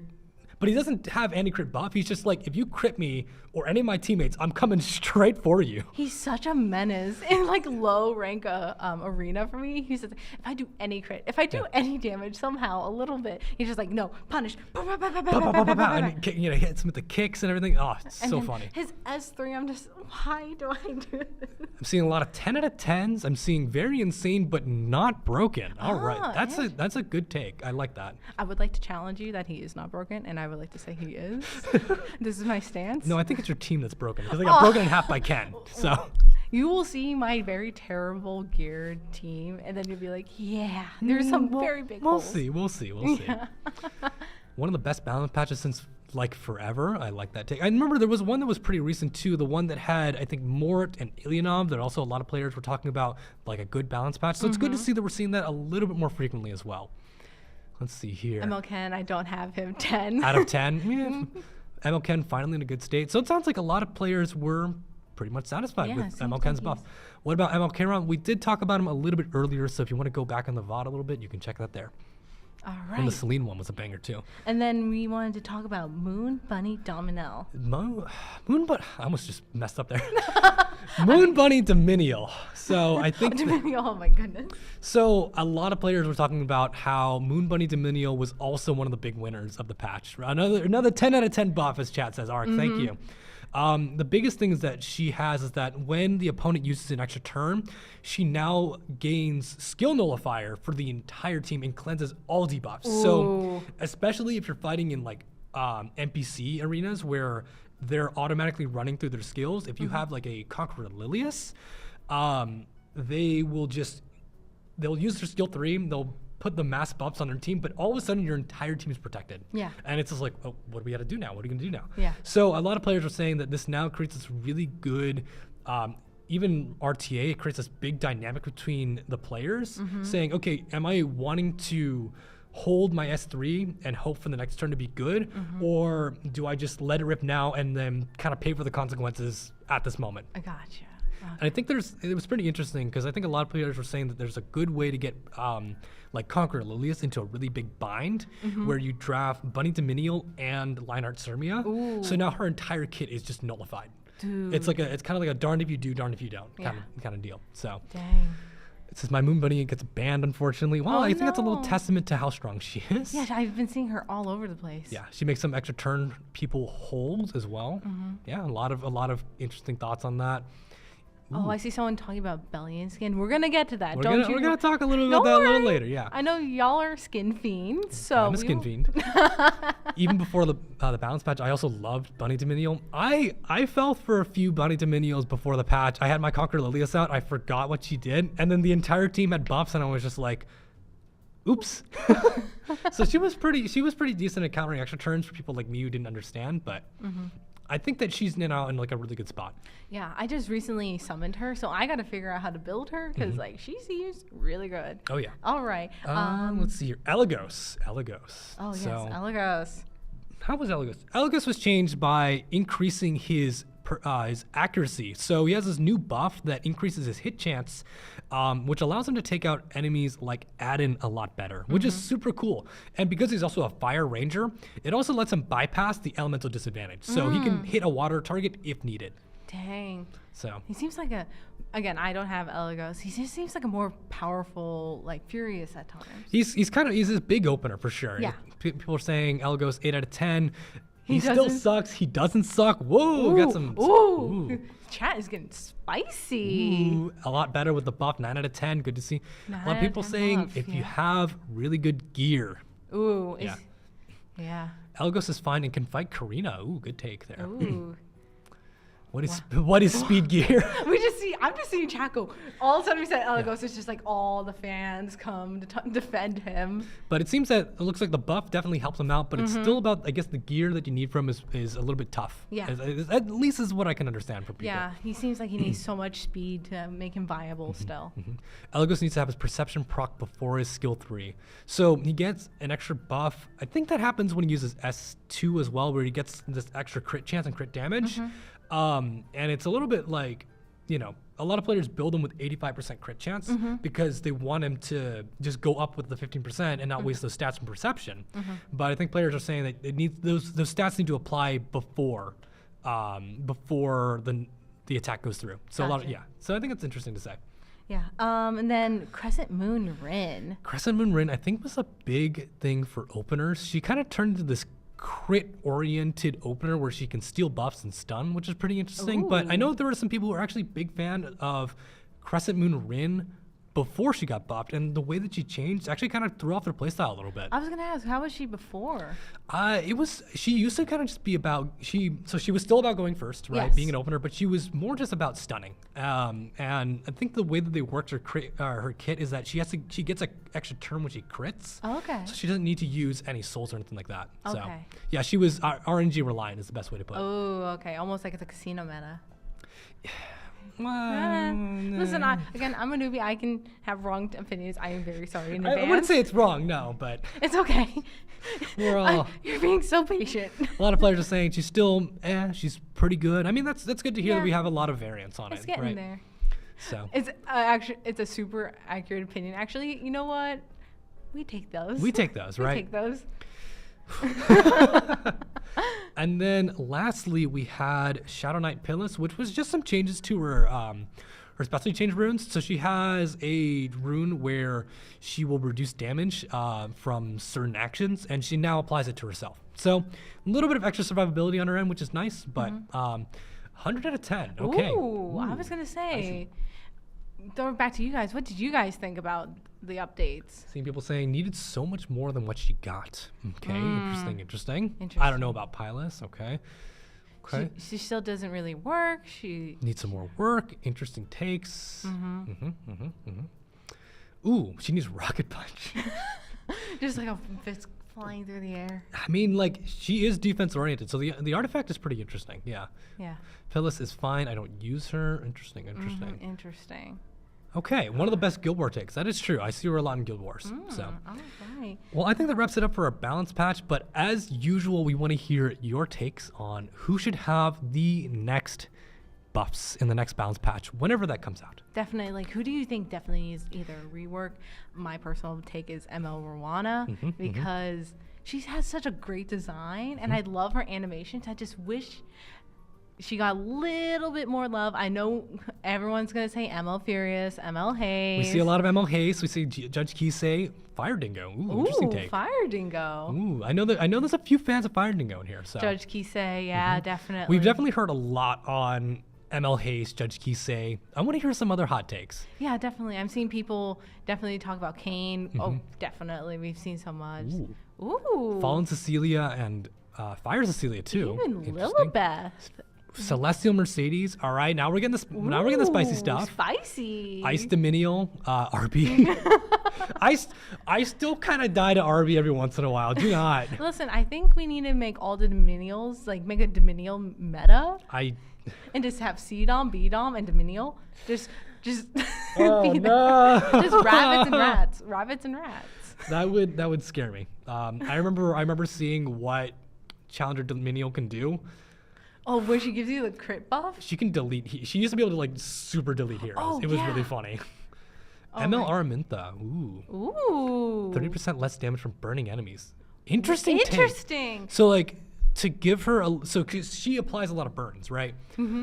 But he doesn't have anti-crit buff. He's just like, if you crit me or any of my teammates, I'm coming straight for you. He's such a menace in low rank arena for me. He says, if I do any crit, if I do any damage somehow a little bit, he's just like, no, punish. And he hits him with the kicks and everything. Oh, it's so funny. His S3, I'm just, why do I do this? I'm seeing a lot of 10 out of 10s. I'm seeing very insane but not broken. All right, that's a good take. I like that. I would like to challenge you that he is not broken, and I would like to say he is. This is my stance. No, I think it's your team that's broken because they got broken in half by Ken. So you will see my very terrible geared team, and then you'll be like, yeah, there's some very big holes. We'll see. Yeah. One of the best balance patches since forever. I like that take. I remember there was one that was pretty recent too. The one that had, I think, Mort and Ilyanov that also a lot of players were talking about a good balance patch. So it's good to see that we're seeing that a little bit more frequently as well. Let's see here. ML Ken, I don't have him 10. Out of 10? ML Ken finally in a good state. So it sounds like a lot of players were pretty much satisfied with ML Ken's buff. What about ML Kron? We did talk about him a little bit earlier, so if you want to go back on the VOD a little bit, you can check that there. All right. And the Celine one was a banger too. And then we wanted to talk about Moon Bunny Dominel. I almost just messed up there. Moon Bunny Dominial. So I think Dominial, oh my goodness. So a lot of players were talking about how Moon Bunny Dominial was also one of the big winners of the patch. Another 10 out of 10 buff, as chat says. Ark, thank you. The biggest thing is that she has is that when the opponent uses an extra turn, she now gains skill nullifier for the entire team and cleanses all debuffs. Ooh. So especially if you're fighting in NPC arenas where they're automatically running through their skills, if you have a Conqueror Lilius, they'll use their skill 3, they'll put the mass buffs on their team, but all of a sudden your entire team is protected. Yeah. And it's just like, oh, what do we got to do now? What are we going to do now? Yeah. So a lot of players are saying that this now creates this really good, even RTA, it creates this big dynamic between the players saying, okay, am I wanting to hold my S3 and hope for the next turn to be good? Or do I just let it rip now and then kind of pay for the consequences at this moment? I gotcha. Okay. And I think it was pretty interesting because I think a lot of players were saying that there's a good way to get Conqueror Lilius into a really big bind where you draft Bunny Dominial and Lionheart Sirmia. Ooh. So now her entire kit is just nullified. Dude. It's kind of like a darned if you do, darned if you don't kind of deal. So dang. It says my Moon Bunny gets banned, unfortunately. Well, I think that's a little testament to how strong she is. Yeah, I've been seeing her all over the place. Yeah, she makes some extra turn people hold as well. Yeah, a lot of interesting thoughts on that. Oh, I see someone talking about belly and skin. We're gonna get to that. We're gonna talk a little bit Don't about that a worry. little later. Yeah. I know y'all are skin fiends, so I'm a skin fiend. Even before the balance patch, I also loved Bunny Dominion. I fell for a few Bunny Dominions before the patch. I had my Conquer Lilias out. I forgot what she did, and then the entire team had buffs, and I was just like, oops. So she was pretty decent at countering extra turns for people like me who didn't understand, but I think that she's now in like a really good spot. Yeah, I just recently summoned her, so I got to figure out how to build her because like she seems really good. Oh yeah. All right. Let's see here. Elagos. Oh yes, So, Elagos. how was Elagos? Elagos was changed by increasing his accuracy. So he has this new buff that increases his hit chance, which allows him to take out enemies like Adin a lot better, which is super cool. And because he's also a fire ranger, it also lets him bypass the elemental disadvantage. So he can hit a water target if needed. Dang. So He seems like again, I don't have Elagos. He just seems like a more powerful, like Furious at times. he's this big opener for sure. Yeah. People are saying Elagos 8 out of 10. He still doesn't- sucks. He doesn't suck. Whoa, got some. Ooh. Chat is getting spicy. Ooh, a lot better with the buff. 9 out of 10. Good to see. A 9 lot of out of people 10 saying buff, if you yeah. have really good gear, Ooh. Yeah. Yeah. Elagos is fine and can fight Karina. Ooh, good take there. Ooh. What is speed gear? I'm just seeing chat go. All of a sudden we said Elagos, it's just like all the fans come to defend him. But it seems that it looks like the buff definitely helps him out, but it's still about, I guess, the gear that you need from is a little bit tough. Yeah. At least is what I can understand from people. Yeah, he seems like he needs so much speed to make him viable still. Elagos needs to have his perception proc before his skill 3. So he gets an extra buff. I think that happens when he uses S2 as well, where he gets this extra crit chance and crit damage. And it's a little bit like, a lot of players build him with 85% crit chance because they want him to just go up with the 15% and not waste those stats from perception. But I think players are saying that it needs those stats need to apply before the attack goes through. So Gotcha. So I think it's interesting to say. Yeah. And then Crescent Moon Rin. Crescent Moon Rin, I think, was a big thing for openers. She kind of turned into this crit-oriented opener where she can steal buffs and stun, which is pretty interesting. But I know there were some people who are actually big fan of Crescent Moon Rin before she got buffed, and the way that she changed actually kind of threw off their playstyle a little bit. I was gonna ask, how was she before? She used to kind of just be about she was still about going first, right? Yes. Being an opener, but she was more just about stunning. And I think the way that they worked her kit is that she gets an extra turn when she crits. Oh, okay. So she doesn't need to use any souls or anything like that. So Okay. yeah, she was RNG reliant is the best way to put it. Oh, okay. Almost like it's a casino meta. Listen, Listen, I'm a newbie. I can have wrong opinions. I am very sorry in I advance. wouldn't say it's wrong, no, but It's okay. we're all. You're being so patient. A lot of players are saying she's still, she's pretty good. I mean, that's good to hear Yeah. that we have a lot of variance on It's it, getting right? there. So It's a super accurate opinion. Actually, you know what? We take those. we take those, We right? take those. And then lastly, we had Shadow Knight Pillis, which was just some changes to her specialty change runes. So she has a rune where she will reduce damage from certain actions, and she now applies it to herself. So a little bit of extra survivability on her end, which is nice, but 100 out of 10. Okay. Ooh, I was gonna say. Throw it back to you guys. What did you guys think about the updates? Seeing people saying needed so much more than what she got. Okay, interesting. I don't Interesting. know about Pilus. Okay. Okay. She still doesn't really work. She Needs some more work. Interesting takes. Ooh, she needs rocket punch. just like a fist flying through the air. I mean, like, she is defense oriented, so the artifact is pretty interesting. Yeah. Yeah. Phyllis is fine. I don't use her. Interesting. Interesting. Okay, one of the best Guild War takes. That is true. I see her a lot in Guild Wars. So, All right. well, I think that wraps it up for our balance patch. But as usual, we want to hear your takes on who should have the next buffs in the next balance patch, whenever that comes out. Definitely. Like, who do you think definitely needs either rework? My personal take is ML Rwana because she has such a great design, and I love her animations. I just wish she got a little bit more love. I know everyone's gonna say ML Furious, ML Hayes. We see a lot of ML Hayes. We see Judge Key say Fire Dingo. Ooh, interesting take. Fire Dingo. Ooh, I know there's a few fans of Fire Dingo in here. So Judge Kisei, yeah, definitely. we've definitely heard a lot on ML Hayes, Judge Kisei. I want to hear some other hot takes. Yeah, definitely. I'm seeing people definitely talk about Kane. Oh, definitely. We've seen so much. Ooh. Fallen Cecilia and Fire Cecilia too. Even Interesting. Lilibeth. Celestial Mercedes. All right, now we're getting this. Now we're getting the spicy stuff. Spicy. Ice Dominial, RB. I still kind of die to RB every once in a while. Do not. Listen, I think we need to make all the Dominials, like make a Dominial meta. And just have C-Dom, B-Dom, and Dominial. Just Oh, no. Just rabbits and rats. That would scare me. I remember seeing what Challenger Dominial can do. Oh, where she gives you the crit buff? She can delete. She used to be able to like super delete heroes. Oh, it was yeah. really funny. Oh, ML Araminta. Ooh. 30% less damage from burning enemies. Interesting. Take. So like to give her cause she applies a lot of burns, right?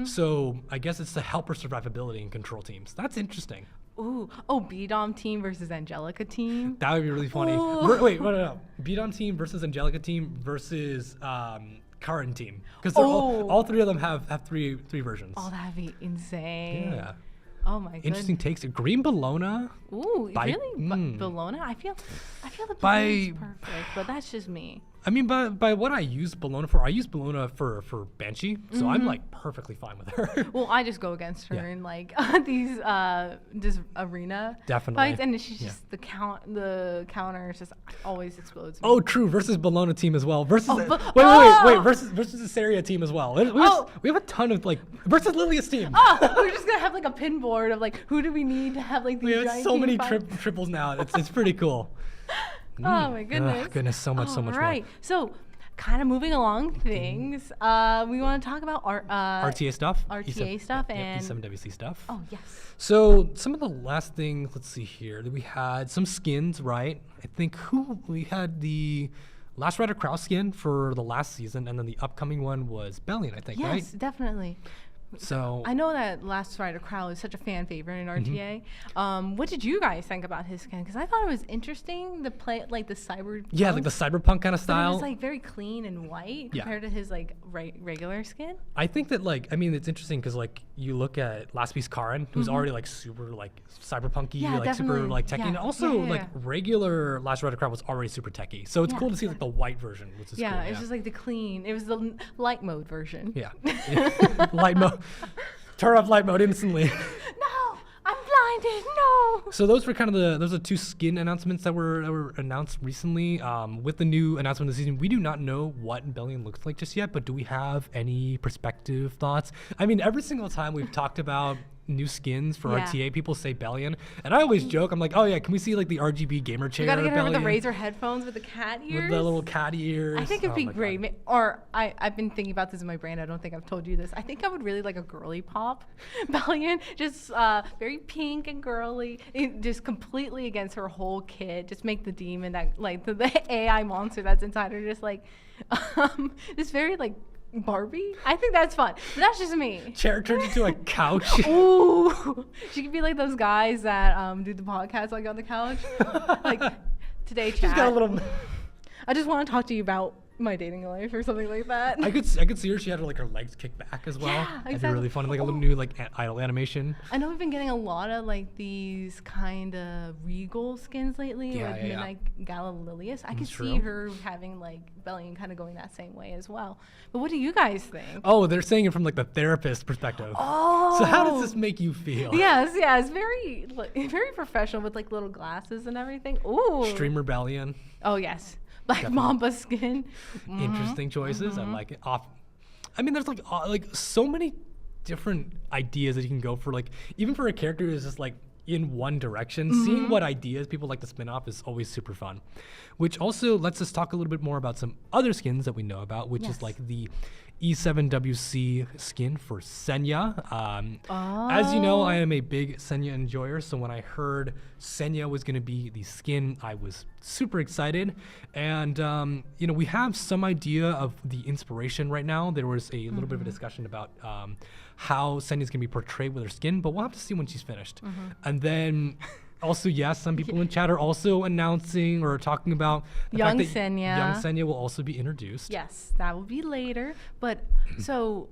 So I guess it's to help her survivability in control teams. That's interesting. Ooh. Oh, B-Dom team versus Angelica team. That would be really funny. Wait, no. B-Dom team versus Angelica team versus Karen team, because all three of them have three versions. Oh, that'd be insane. Yeah. Oh my god. Interesting takes. Green Bologna. Ooh, really? Bologna? I feel the Bologna is perfect, but that's just me. I mean, by what I use Bologna for, I use Bologna for Banshee, so I'm like perfectly fine with her. Well, I just go against her in like these just arena fights, and she's just the counter just always explodes me. Oh, true. Versus Bologna team as well. Versus wait. Versus the Saria team as well. We have a ton of like versus Lilia's team. Oh, we're just gonna have like a pin board of like who do we need to have like these. We have so many triples now. It's pretty cool. Oh my goodness. Goodness, so much more. Right. So, kind of moving along things, we want to talk about RTA stuff. RTA stuff and E7WC stuff. Oh, yes. So, some of the last things, let's see here. We had some skins, right? I think we had the Last Rider Kraus skin for the last season, and then the upcoming one was Bellion, I think, right? Yes, definitely. So I know that Last Rider Crow is such a fan favorite in RTA. What did you guys think about his skin? Because I thought it was interesting to play like the cyber. Yeah, like the cyberpunk kind of style. But it was like very clean and white compared to his like regular skin. I think that it's interesting because like you look at Last Piece Karen, who's already like super like cyberpunky, like definitely. super like techy, and also like regular Last Rider Crow was already super techy. So it's cool to see like the white version, which is cool. It's just like the clean. It was the light mode version. Yeah, light mode. Turn off light mode instantly. No, I'm blinded. No. So those were kind of those are two skin announcements that were announced recently. With the new announcement of the season, we do not know what Bellion looks like just yet, but do we have any perspective thoughts? I mean, every single time we've talked about new skins for RTA, people say Bellion, and I always joke, I'm like, oh yeah, can we see like the RGB gamer chair? You gotta get her with the Bellion? Razer headphones with the cat ears. With the little cat ears. I think it'd be great. Or I've been thinking about this in my brain. I don't think I've told you this. I think I would really like a girly pop Bellion, just very pink and girly, just completely against her whole kit. Just make the demon that like the AI monster that's inside her just like just very like Barbie? I think that's fun. But that's just me. Chair turns into a couch. Ooh. She could be like those guys that do the podcast like on the couch. Like, today, chat. She's got a little... I just want to talk to you about my dating life or something like that. I could see her. She had like her legs kicked back as well. Yeah, exactly. That'd be really fun. Like a little new like idle animation. I know we've been getting a lot of like these kind of regal skins lately, like Midnight Gala Lilius. I could see her having like Bellion kind of going that same way as well. But what do you guys think? Oh, they're saying it from like the therapist perspective. Oh. So how does this make you feel? Yes, very very professional with like little glasses and everything. Ooh. Streamer Bellion. Oh yes. Like Mamba skin. Interesting choices. I like it. I mean, there's like so many different ideas that you can go for. Like even for a character who's just like in one direction, seeing what ideas people like to spin off is always super fun. Which also lets us talk a little bit more about some other skins that we know about, which is like the E7WC skin for Senya. As you know, I am a big Senya enjoyer, so when I heard Senya was going to be the skin, I was super excited. And, we have some idea of the inspiration right now. There was a little bit of a discussion about how Senya's going to be portrayed with her skin, but we'll have to see when she's finished. And then... Also, yes, some people in chat are also announcing or talking about the fact that young Senya will also be introduced. Yes, that will be later. But so,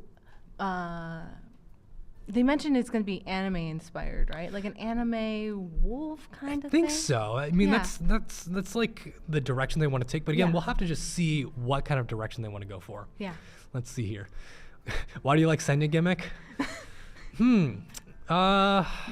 They mentioned it's going to be anime inspired, right? Like an anime wolf kind of thing. I think so. I mean, Yeah. that's like the direction they want to take. But again, Yeah. we'll have to just see what kind of direction they want to go for. Yeah. Let's see here. Why do you like Senya gimmick? We're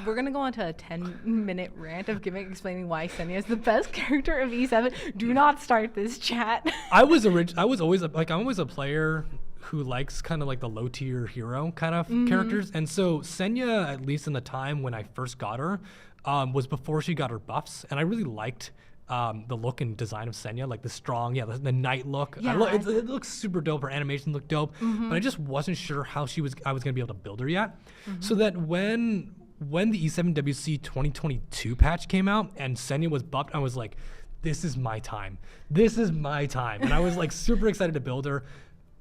going to go on to a 10-minute rant of Gimmick explaining why Senya is the best character of E7. Do not start this chat. I was always like, I'm always a player who likes kind of like the low tier hero kind of characters. And so Senya, at least in the time when I first got her, was before she got her buffs. And I really liked the look and design of Senya, like the strong, the knight look. Yeah. It looks super dope. Her animation looked dope, but I just wasn't sure how I was gonna be able to build her yet. So that when the E7WC 2022 patch came out and Senya was buffed, I was like, this is my time. This is my time. And I was like super excited to build her.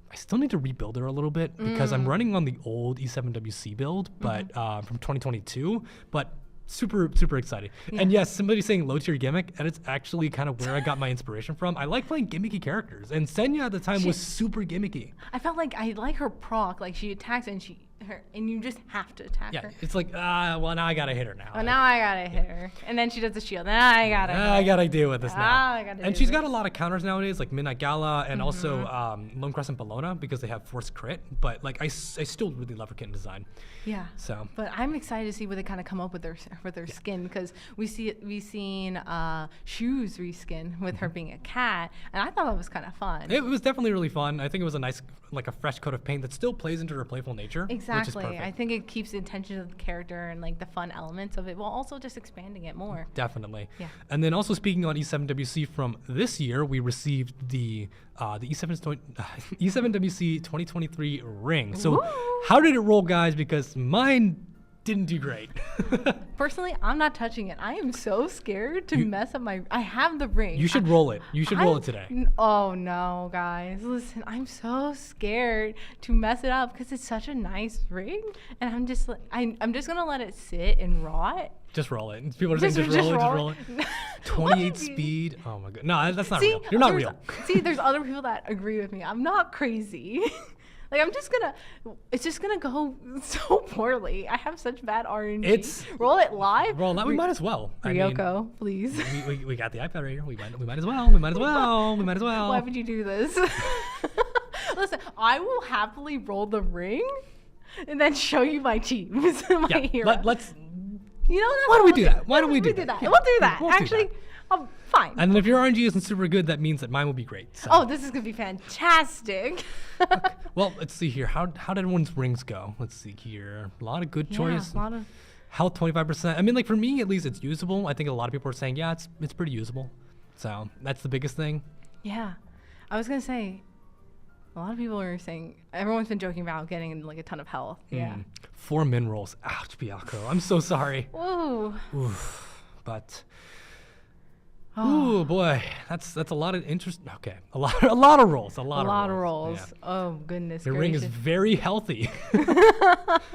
I still need to rebuild her a little bit because I'm running on the old E7WC build, but from 2022, but super excited. And yes, somebody's saying low tier gimmick, and it's actually kind of where I got my inspiration from. I like playing gimmicky characters, and Senya at the time was super gimmicky. I felt like I like her proc, like she attacks and and you just have to attack her. It's like, well, now I gotta hit her now. Well, now I gotta hit her. And then she does the shield. Now I gotta hit her. I gotta deal with this now. I gotta And do she's this. got a lot of counters nowadays, like Midnight Gala and also Lone Crescent Bellona, because they have forced crit. But like, I still really love her kit and design. Yeah. So. But I'm excited to see what they kind of come up with their skin, because we've seen Shoes reskin with her being a cat, and I thought that was kind of fun. It was definitely really fun. I think it was a nice, like a fresh coat of paint that still plays into her playful nature. Exactly. Which is perfect. I think it keeps the intention of the character and like the fun elements of it, while also just expanding it more. Definitely. Yeah. And then also speaking on E7WC from this year, we received the E7WC 2023 ring. So Woo! how did it roll, guys? Because mine didn't do great. Personally, I'm not touching it. I am so scared to mess up my. I have the ring. You should roll it. You should roll it today. Oh no, guys! Listen, I'm so scared to mess it up because it's such a nice ring, and I'm just gonna let it sit and rot. Just roll it. People are saying just roll it. 28 speed. Oh my god. No, that's not real. You're not real. See, there's other people that agree with me. I'm not crazy. Like it's just gonna go so poorly. I have such bad RNG. Roll it live. Roll that. We might as well. Ryoko, please. We got the iPad right here. We might as well. We might as well. We might as well. Why would you do this? Listen, I will happily roll the ring and then show you my teams. My hero. Let's. You know, why don't we do that? Why don't we do that? We'll do that. We'll do Actually, that. Fine. And then if your RNG isn't super good, that means that mine will be great. So. Oh, this is gonna be fantastic. Okay. Well, let's see here. How did everyone's rings go? Let's see here. A lot of good choice. A lot of. Health 25%. I mean, like for me at least, it's usable. I think a lot of people are saying, yeah, it's pretty usable. So that's the biggest thing. Yeah, I was gonna say. A lot of people are saying, everyone's been joking about getting like a ton of health. Yeah. 4 min rolls. Ouch, Biako. I'm so sorry. Ooh. Oof. But. Oh boy, that's a lot of interest. Okay, a lot of rolls. A lot of rolls. Yeah. Oh goodness. The ring is very healthy.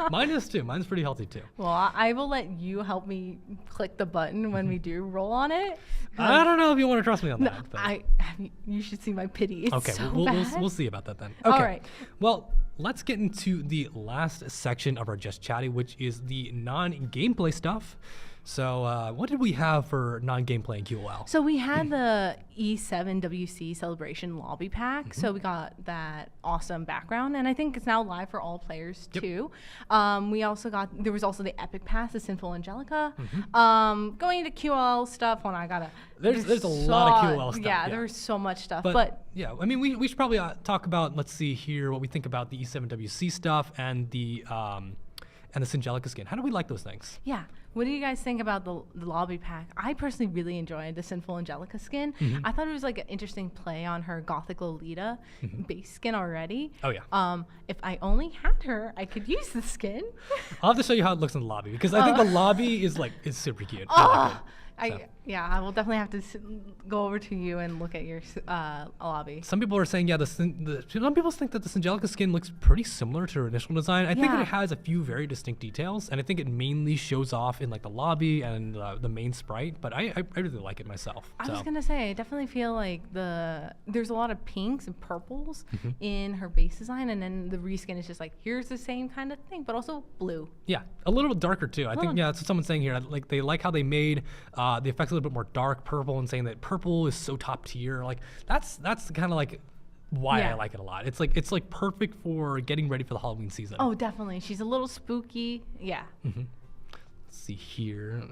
Mine is too. Mine's pretty healthy too. Well, I will let you help me click the button when we do roll on it. I don't know if you want to trust me on that. But. You should see my pity. It's okay, so we'll see about that then. Okay. All right. Well, let's get into the last section of our Just Chatty, which is the non-gameplay stuff. So what did we have for non-gameplay in QOL? So we had the E7WC Celebration Lobby Pack. So we got that awesome background, and I think it's now live for all players too. We also there was also the Epic Pass, the Sinful Angelica. Going into QOL stuff, there's a lot of QOL stuff. Yeah, there's so much stuff. But yeah, I mean, we should probably talk about, let's see here, what we think about the E7WC stuff and the Singelica skin. How do we like those things? Yeah. What do you guys think about the lobby pack? I personally really enjoyed the Sinful Angelica skin. I thought it was like an interesting play on her Gothic Lolita base skin already. Oh yeah. If I only had her, I could use the skin. I'll have to show you how it looks in the lobby, because I think the lobby is super cute. I like it. I will definitely have to go over to you and look at your lobby. Some people are saying, some people think that the Singelica skin looks pretty similar to her initial design. I think that it has a few very distinct details, and I think it mainly shows off in like the lobby and the main sprite, but I really like it myself. I was gonna say, I definitely feel like there's a lot of pinks and purples Mm-hmm. in her base design, and then the reskin is just like, here's the same kind of thing, but also blue. Yeah, a little darker too. I think that's what someone's saying here. Like they like how they made the effects a little bit more dark purple, and saying that purple is so top tier. Like that's kind of like why I Yeah. like it a lot. It's like perfect for getting ready for the Halloween season. Oh, definitely. She's a little spooky. Yeah. Let's see here.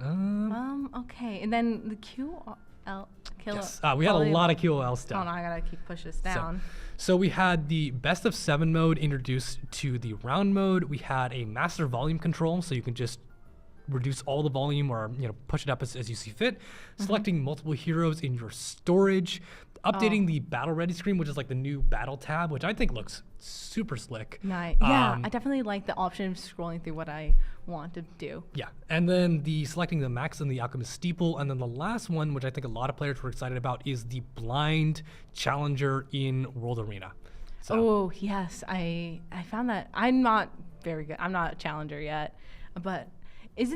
Okay, and then the QL killer. Yes, we had a lot of QOL stuff. Oh no, I gotta keep push this down. So we had the best of 7 mode introduced to the round mode. We had a master volume control, so you can just reduce all the volume or push it up as you see fit. Selecting multiple heroes in your storage. Updating the battle ready screen, which is like the new battle tab, which I think looks super slick. Nice. Yeah, I definitely like the option of scrolling through what I want to do. Yeah, and then selecting the max and the alchemist steeple, and then the last one, which I think a lot of players were excited about, is the blind challenger in World Arena. So, Oh yes, I found that. I'm not very good. I'm not a challenger yet, but is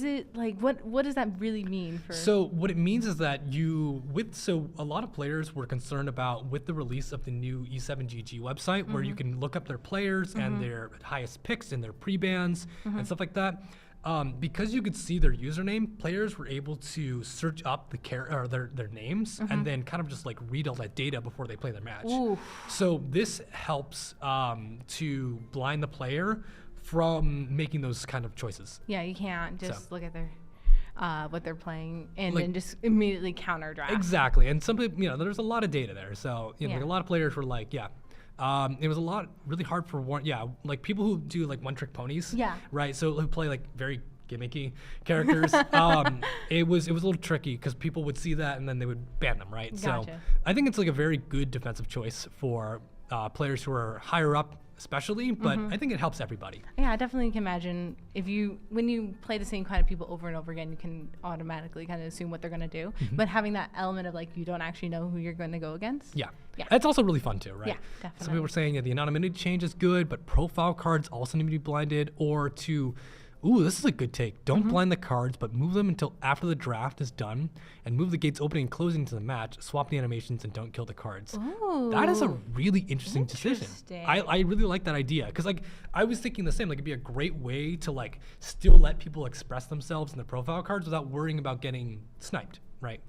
it like what does that really mean for? So what it means is that a lot of players were concerned about with the release of the new E7GG website, where you can look up their players and their highest picks and their pre-bans and stuff like that. Because you could see their username, players were able to search up their names and then kind of just like read all that data before they play their match. Ooh. So this helps to blind the player from making those kind of choices. Yeah, you can't just look at their what they're playing and Like- then just immediately counter draft. Exactly, and some people, there's a lot of data there. So like Yeah. a lot of players were like, it was really hard for like people who do like one trick ponies. Yeah. Right. So who play like very gimmicky characters. It was a little tricky because people would see that and then they would ban them. Right. So Gotcha. I think it's like a very good defensive choice for players who are higher up, especially. But I think it helps everybody. Yeah, I definitely can imagine when you play the same kind of people over and over again, you can automatically kind of assume what they're going to do. But having that element of like you don't actually know who you're going to go against. Yeah. Yeah. It's also really fun too, right? Yeah, Some people definitely. were saying the anonymity change is good, but profile cards also need to be blinded, or this is a good take. Don't blind the cards, but move them until after the draft is done, and move the gates opening and closing to the match. Swap the animations and don't kill the cards. Ooh. That is a really interesting decision. Interesting. I really like that idea because like I was thinking the same. Like it'd be a great way to like still let people express themselves in the profile cards without worrying about getting sniped, right?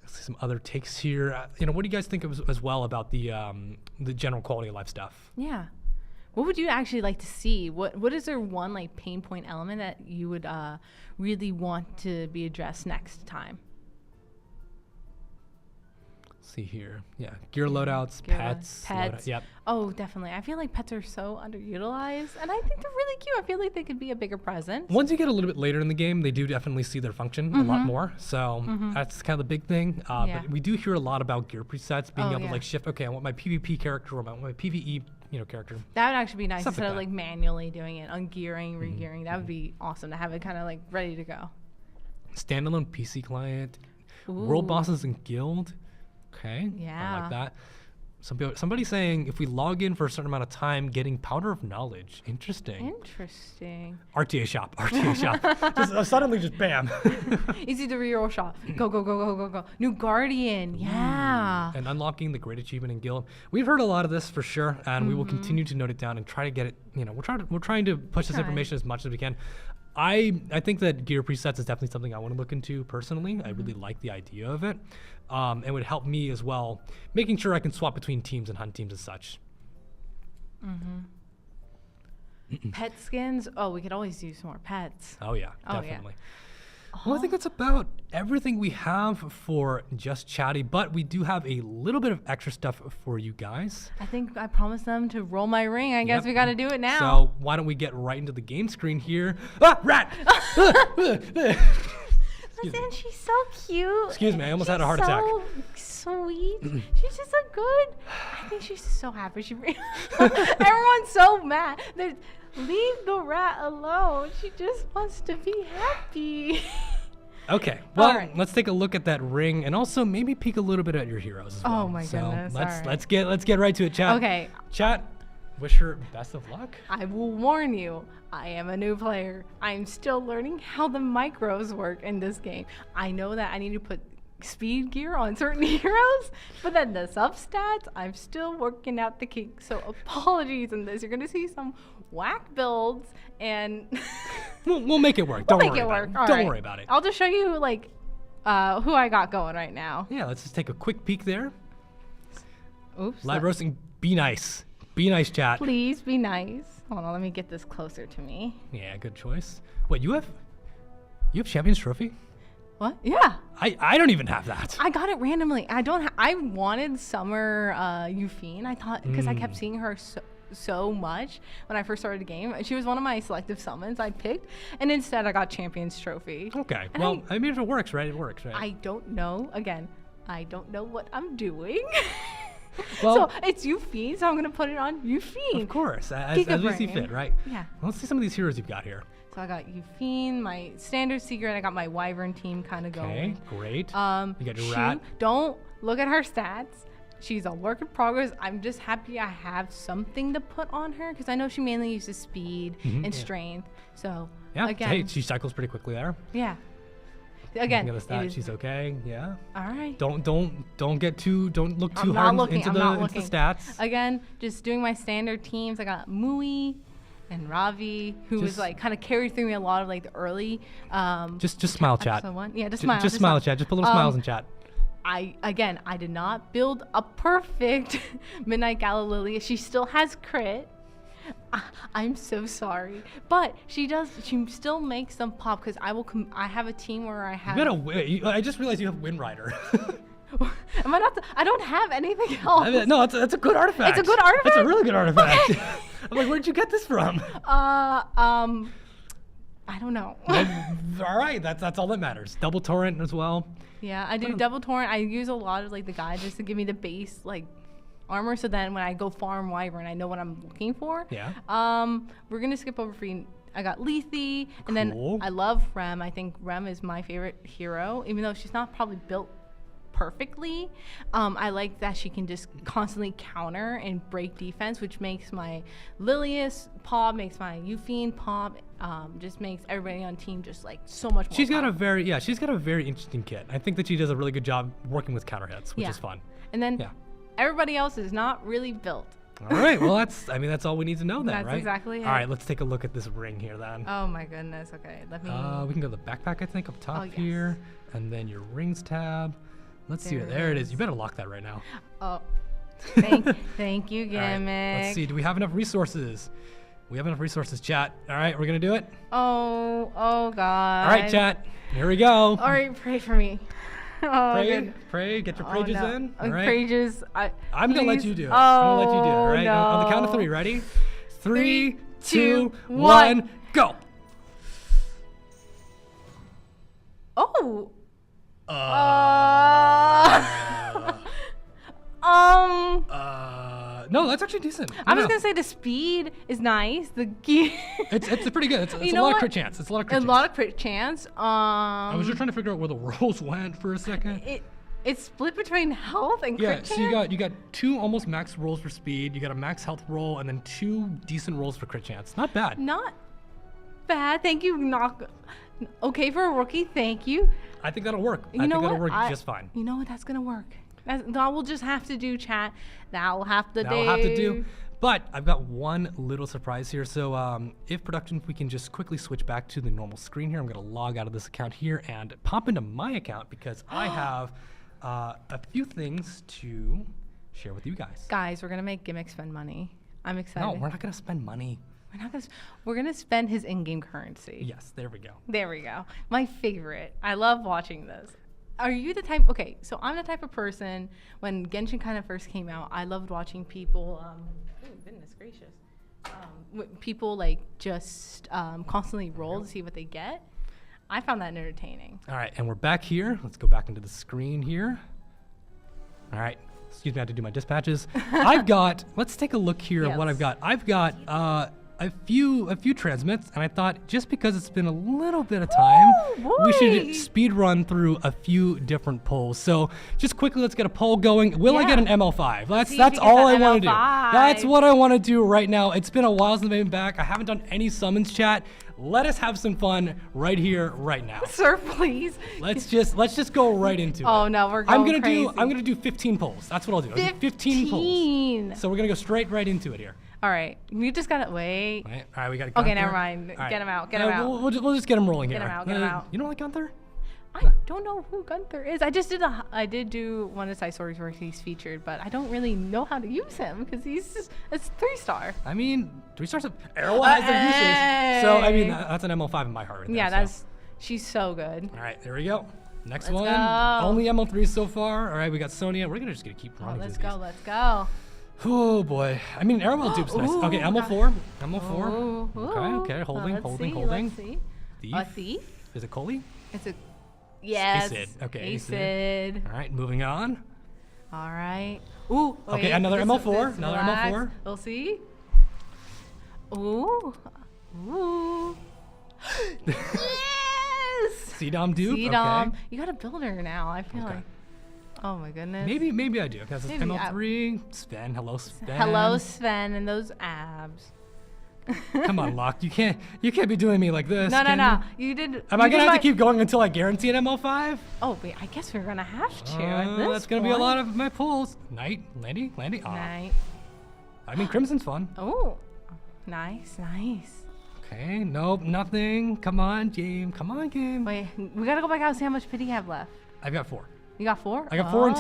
Let's see some other takes here. What do you guys think as well about the general quality of life stuff? Yeah. What would you actually like to see? What is there one like pain point element that you would really want to be addressed next time? Let's see here. Yeah, gear loadouts, Gear pets. pets. Yep. Oh, definitely. I feel like pets are so underutilized, and I think they're really cute. I feel like they could be a bigger presence. Once you get a little bit later in the game, they do definitely see their function a lot more. So that's kind of the big thing. Yeah. But we do hear a lot about gear presets, being Oh, able to yeah. like shift. Okay, I want my PvP character or I want my PvE character. That would actually be nice Stuff like instead of that. like manually doing it, ungearing, regearing. That would be awesome to have it kind of like ready to go. Standalone PC client, world Ooh. bosses and guild. Okay. I Yeah. like that. Somebody saying if we log in for a certain amount of time, getting powder of knowledge. Interesting. Interesting. RTA shop. Just suddenly just bam. Easy to reroll shop. Go, go, go, go, go, go. New Guardian. Yeah. And unlocking the great achievement in guild. We've heard a lot of this for sure, and we will continue to note it down and try to get it. We're trying to push this Trying. information as much as we can. I think that gear presets is definitely something I want to look into personally. I really like the idea of it. It would help me as well, making sure I can swap between teams and hunt teams and such. Pet skins. Oh, we could always use more pets. Oh yeah, Oh, yeah. definitely. Well, I think that's about everything we have for Just Chatty, but we do have a little bit of extra stuff for you guys. I think I promised them to roll my ring. I guess Yep. we got to do it now. So why don't we get right into the game screen here? Ah, rat! Listen, she's so cute. Excuse me, I almost had a She's heart attack. so sweet. She's just a good. I think she's just so happy. Everyone's so mad. Leave the rat alone. She just wants to be happy. Okay, well, Alright. let's take a look at that ring and also maybe peek a little bit at your heroes as well. Oh my so goodness, Let's alright. let's get right to it, chat. Okay. Chat, wish her best of luck. I will warn you, I am a new player. I'm still learning how the micros work in this game. I know that I need to put speed gear on certain heroes, but then the substats, I'm still working out the kinks. So apologies in this. You're going to see some whack builds, and We'll make it work. we'll Don't make worry it about work. it. All Don't right. worry about it. I'll just show you like who I got going right now. Yeah, let's just take a quick peek there. Oops. Live roasting, be nice. Be nice, chat. Please be nice. Hold on, let me get this closer to me. Yeah, good choice. Wait, you have Champions Trophy? What? Yeah. I don't even have that. I got it randomly. I wanted Summer Euphine. I thought because I kept seeing her so much when I first started the game. She was one of my selective summons I picked, and instead I got Champions Trophy. Okay. And Well, I mean, if it works, right? It works, right? I don't know. Again, I don't know what I'm doing. Well- so it's Euphine, so I'm gonna put it on Euphine. Of course, as Giga we see brain. fit, right? Yeah. Well, let's see some of these heroes you've got here. So I got Euphine, my standard secret. I got my Wyvern team kind of Okay, going. great. You got your Shu, rat. don't look at her stats. She's a work in progress. I'm just happy I have something to put on her because I know she mainly uses speed and yeah. strength. So Yeah. again, Hey, she cycles pretty quickly there. yeah. Again, Looking at the it stats, is- she's okay. Yeah. all right. Don't look too I'm not hard looking. into I'm the not into looking. the stats. Again, just doing my standard teams. I got Mui and Ravi, who was Just- like kind of carried through me a lot of like the early. Just smile, chat. episode one. Yeah, just J- smile. Just smile, chat. Just put little smiles in chat. I did not build a perfect Midnight Gala Lily. She still has crit. I'm so sorry, but she still makes them pop because I have a team where I have. You gotta win. I just realized you have Wind Rider. Am I not? I don't have anything else. I mean, no, that's a good artifact. It's a good artifact? It's a really good artifact. Okay. I'm like, where'd you get this from? I don't know. All right, that's all that matters. Double torrent as well. Yeah, I do double torrent. I use a lot of like the guide just to give me the base like armor, so then when I go farm Wyvern, I know what I'm looking for. Yeah. We're gonna skip over free. I got Lethe, and then Cool. I love Rem. I think Rem is my favorite hero, even though she's not probably built perfectly. I like that she can just constantly counter and break defense, which makes my Lilius pop, makes my Euphine pop, just makes everybody on team just like so much more. She's got a powerful. she's got a very interesting kit. I think that she does a really good job working with counter hits, which Yeah. is fun. And then Yeah. everybody else is not really built. All right, well that's all we need to know then, That's right? exactly it. All right, let's take a look at this ring here then. Oh my goodness. Okay, let me. We can go to the backpack, I think, up top Oh, yes. here, and then your rings tab. Let's see. There it is. You better lock that right now. Oh, thank you, All Gimmick. right, let's see. Do we have enough resources? We have enough resources, chat. All right, we're gonna do it. Oh God. All right, chat. Here we go. All right, pray for me. Oh, Pray, good. pray. Get your Oh, prages no. in. All right. Prages. I'm gonna let please. you do it. Oh, I'm gonna let you do it. All right. no. On the count of 3. Ready? 3, 2, 2, 1, go. Oh. No, that's actually decent. I was No. gonna say the speed is nice. The gear. It's pretty good. It's You a know lot of what? crit chance. It's a lot of A crit chance. lot of crit chance. I was just trying to figure out where the rolls went for a second. It's split between health and Yeah, crit so chance. you got 2 almost max rolls for speed. You got a max health roll, and then 2 decent rolls for crit chance. Not bad. Not bad. Thank you. Not okay for a rookie. Thank you. I think that'll work. You I know think that'll what? work just fine. You know what? That's gonna work. That will just have to do, chat. That will have to do. That'll have to do. But I've got one little surprise here. So if production, we can just quickly switch back to the normal screen here. I'm going to log out of this account here and pop into my account because I have a few things to share with you guys. Guys, we're gonna make Gimmick spend money. I'm excited. No, we're not going to spend money. We're not gonna. We're gonna spend his in-game currency. Yes, there we go. There we go. My favorite. I love watching this. Are you the type? Okay, so I'm the type of person. When Genshin kind of first came out, I loved watching people. Oh, goodness gracious. People like just constantly roll to see what they get. I found that entertaining. All right, and we're back here. Let's go back into the screen here. All right. Excuse me, I have to do my dispatches. I've got, let's take a look here at what I've Yes. got. I've got a few transmits, and I thought just because it's been a little bit of time, we should speed run through a few different polls. So just quickly, let's get a poll going. Will I get an ML5? That's all I want to do. That's what I want to do right now. It's been a while since I've been back. I haven't done any summons chat. Let us have some fun right here, right now. Sir, please. Let's just go right into it. Oh no, we're going crazy. I'm gonna do 15 polls. That's what I'll do. I'll do 15 polls. So we're gonna go straight right into it here. All right, we just gotta wait. All right, we gotta. Okay, never mind. Right. Get him out. Get him out. We'll just get him rolling here. Get him out. Get him out. You don't like Gunther? I don't know who Gunther is. I did do one of the side stories where he's featured, but I don't really know how to use him because it's 3-star. I mean, 3 stars. Errol has their uses, so I mean that's an ML5 in my heart. Right yeah, there, she's so good. All right, there we go. Next Let's one. go. Only ML3 so far. All right, we got Sonya. We're just gonna keep running. Let's go. Let's go. Oh boy. I mean, Arrowell dupe's nice. Okay, ML4. ML4. Ooh. Okay. Holding. Let's see. Thief. A thief? Is it Coley? It's a. Yes. Acid. Okay. Acid. All right, moving on. All right. Ooh. Wait, okay, another ML4. This Another relax. ML4. We'll see. Ooh. Ooh. Yes. CDOM dupe. CDOM. Okay. You got a builder now. I feel like. Oh my goodness. Maybe I do. Because it's ML3. Sven. Hello, Sven. Hello, Sven, and those abs. Come on, Locke. You can't be doing me like this. No. You did. Am I gonna have to keep going until I guarantee an ML5? Oh wait, I guess we're gonna have to. At this that's gonna be a lot of my pulls. Knight, Landy. Night. I mean, Crimson's fun. Oh, nice. Okay, nope, nothing. Come on, game. Wait, we gotta go back out and see how much pity you have left. I've got 4. You got 4? I got 4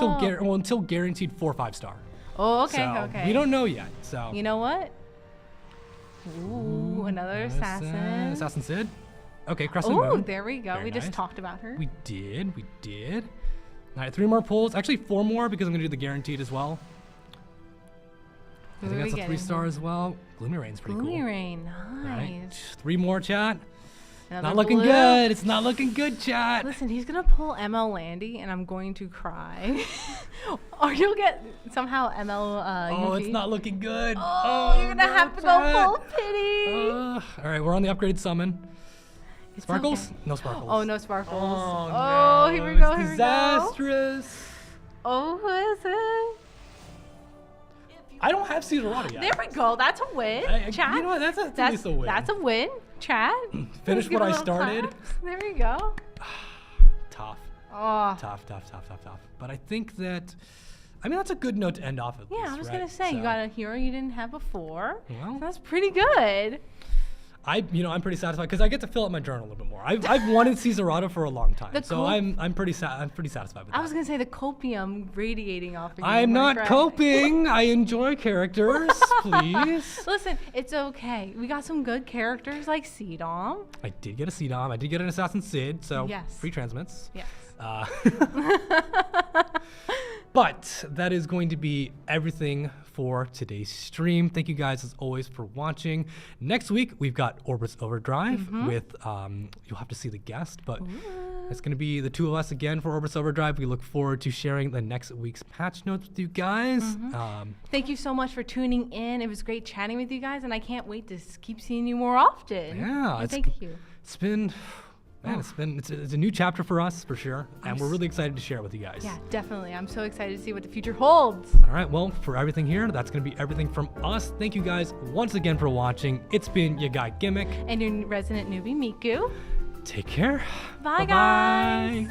until guaranteed 4 5-star. Oh, okay, so okay. We don't know yet. So. You know what? Ooh, another assassin. Assassin Sid. Okay, Crescent Moon. Oh, there we go. Very we nice. just talked about her. We did. All right, 3 more pulls. Actually, 4 more because I'm gonna do the guaranteed as well. I think that's a 3-star as well. Gloomy Rain's pretty cool. Gloomy Rain, nice. All right, 3 more, chat. Another not looking blue. good. It's not looking good, chat. Listen, he's gonna pull ML Landy, and I'm going to cry. Or you'll get somehow ML. Oh, Yuffie. it's not looking good. Oh, you're gonna have to go full pity. All right, we're on the upgraded summon. It's Sparkles? okay. No sparkles. Oh, no sparkles. Oh, no. Here we go. Here disastrous. Oh, who is it? I don't have Caesarado yet. There we go. That's a win. Chat. You know what? That's at least a win. That's a win. Chat. Finish what I started. Claps. There we go. Tough. Oh. Tough. But I think that, I mean, that's a good note to end off of. Yeah, I was gonna say you got a hero you didn't have before. Well, so that's pretty good. I'm pretty satisfied because I get to fill up my journal a little bit more. I've wanted Caesarado for a long time, so I'm pretty satisfied with that. I was gonna say the copium radiating off of you. I'm not coping. I enjoy characters, please. Listen, it's okay. We got some good characters like CDOM. I did get a CDOM. I did get an Assassin Sid, so free transmits. Yes. But that is going to be everything for today's stream. Thank you guys as always for watching. Next week we've got Orbis Overdrive with you'll have to see the guest, but it's going to be the 2 of us again for Orbis Overdrive. We look forward to sharing the next week's patch notes with you guys. Thank you so much for tuning in. It was great chatting with you guys, and I can't wait to keep seeing you more often. Yeah, thank you. It's been. Man, it's a new chapter for us for sure, and we're really excited to share it with you guys. Yeah, definitely. I'm so excited to see what the future holds. All right, well, for everything here, that's going to be everything from us. Thank you guys once again for watching. It's been your guy Gimmick and your resident newbie Miku. Take care. Bye guys.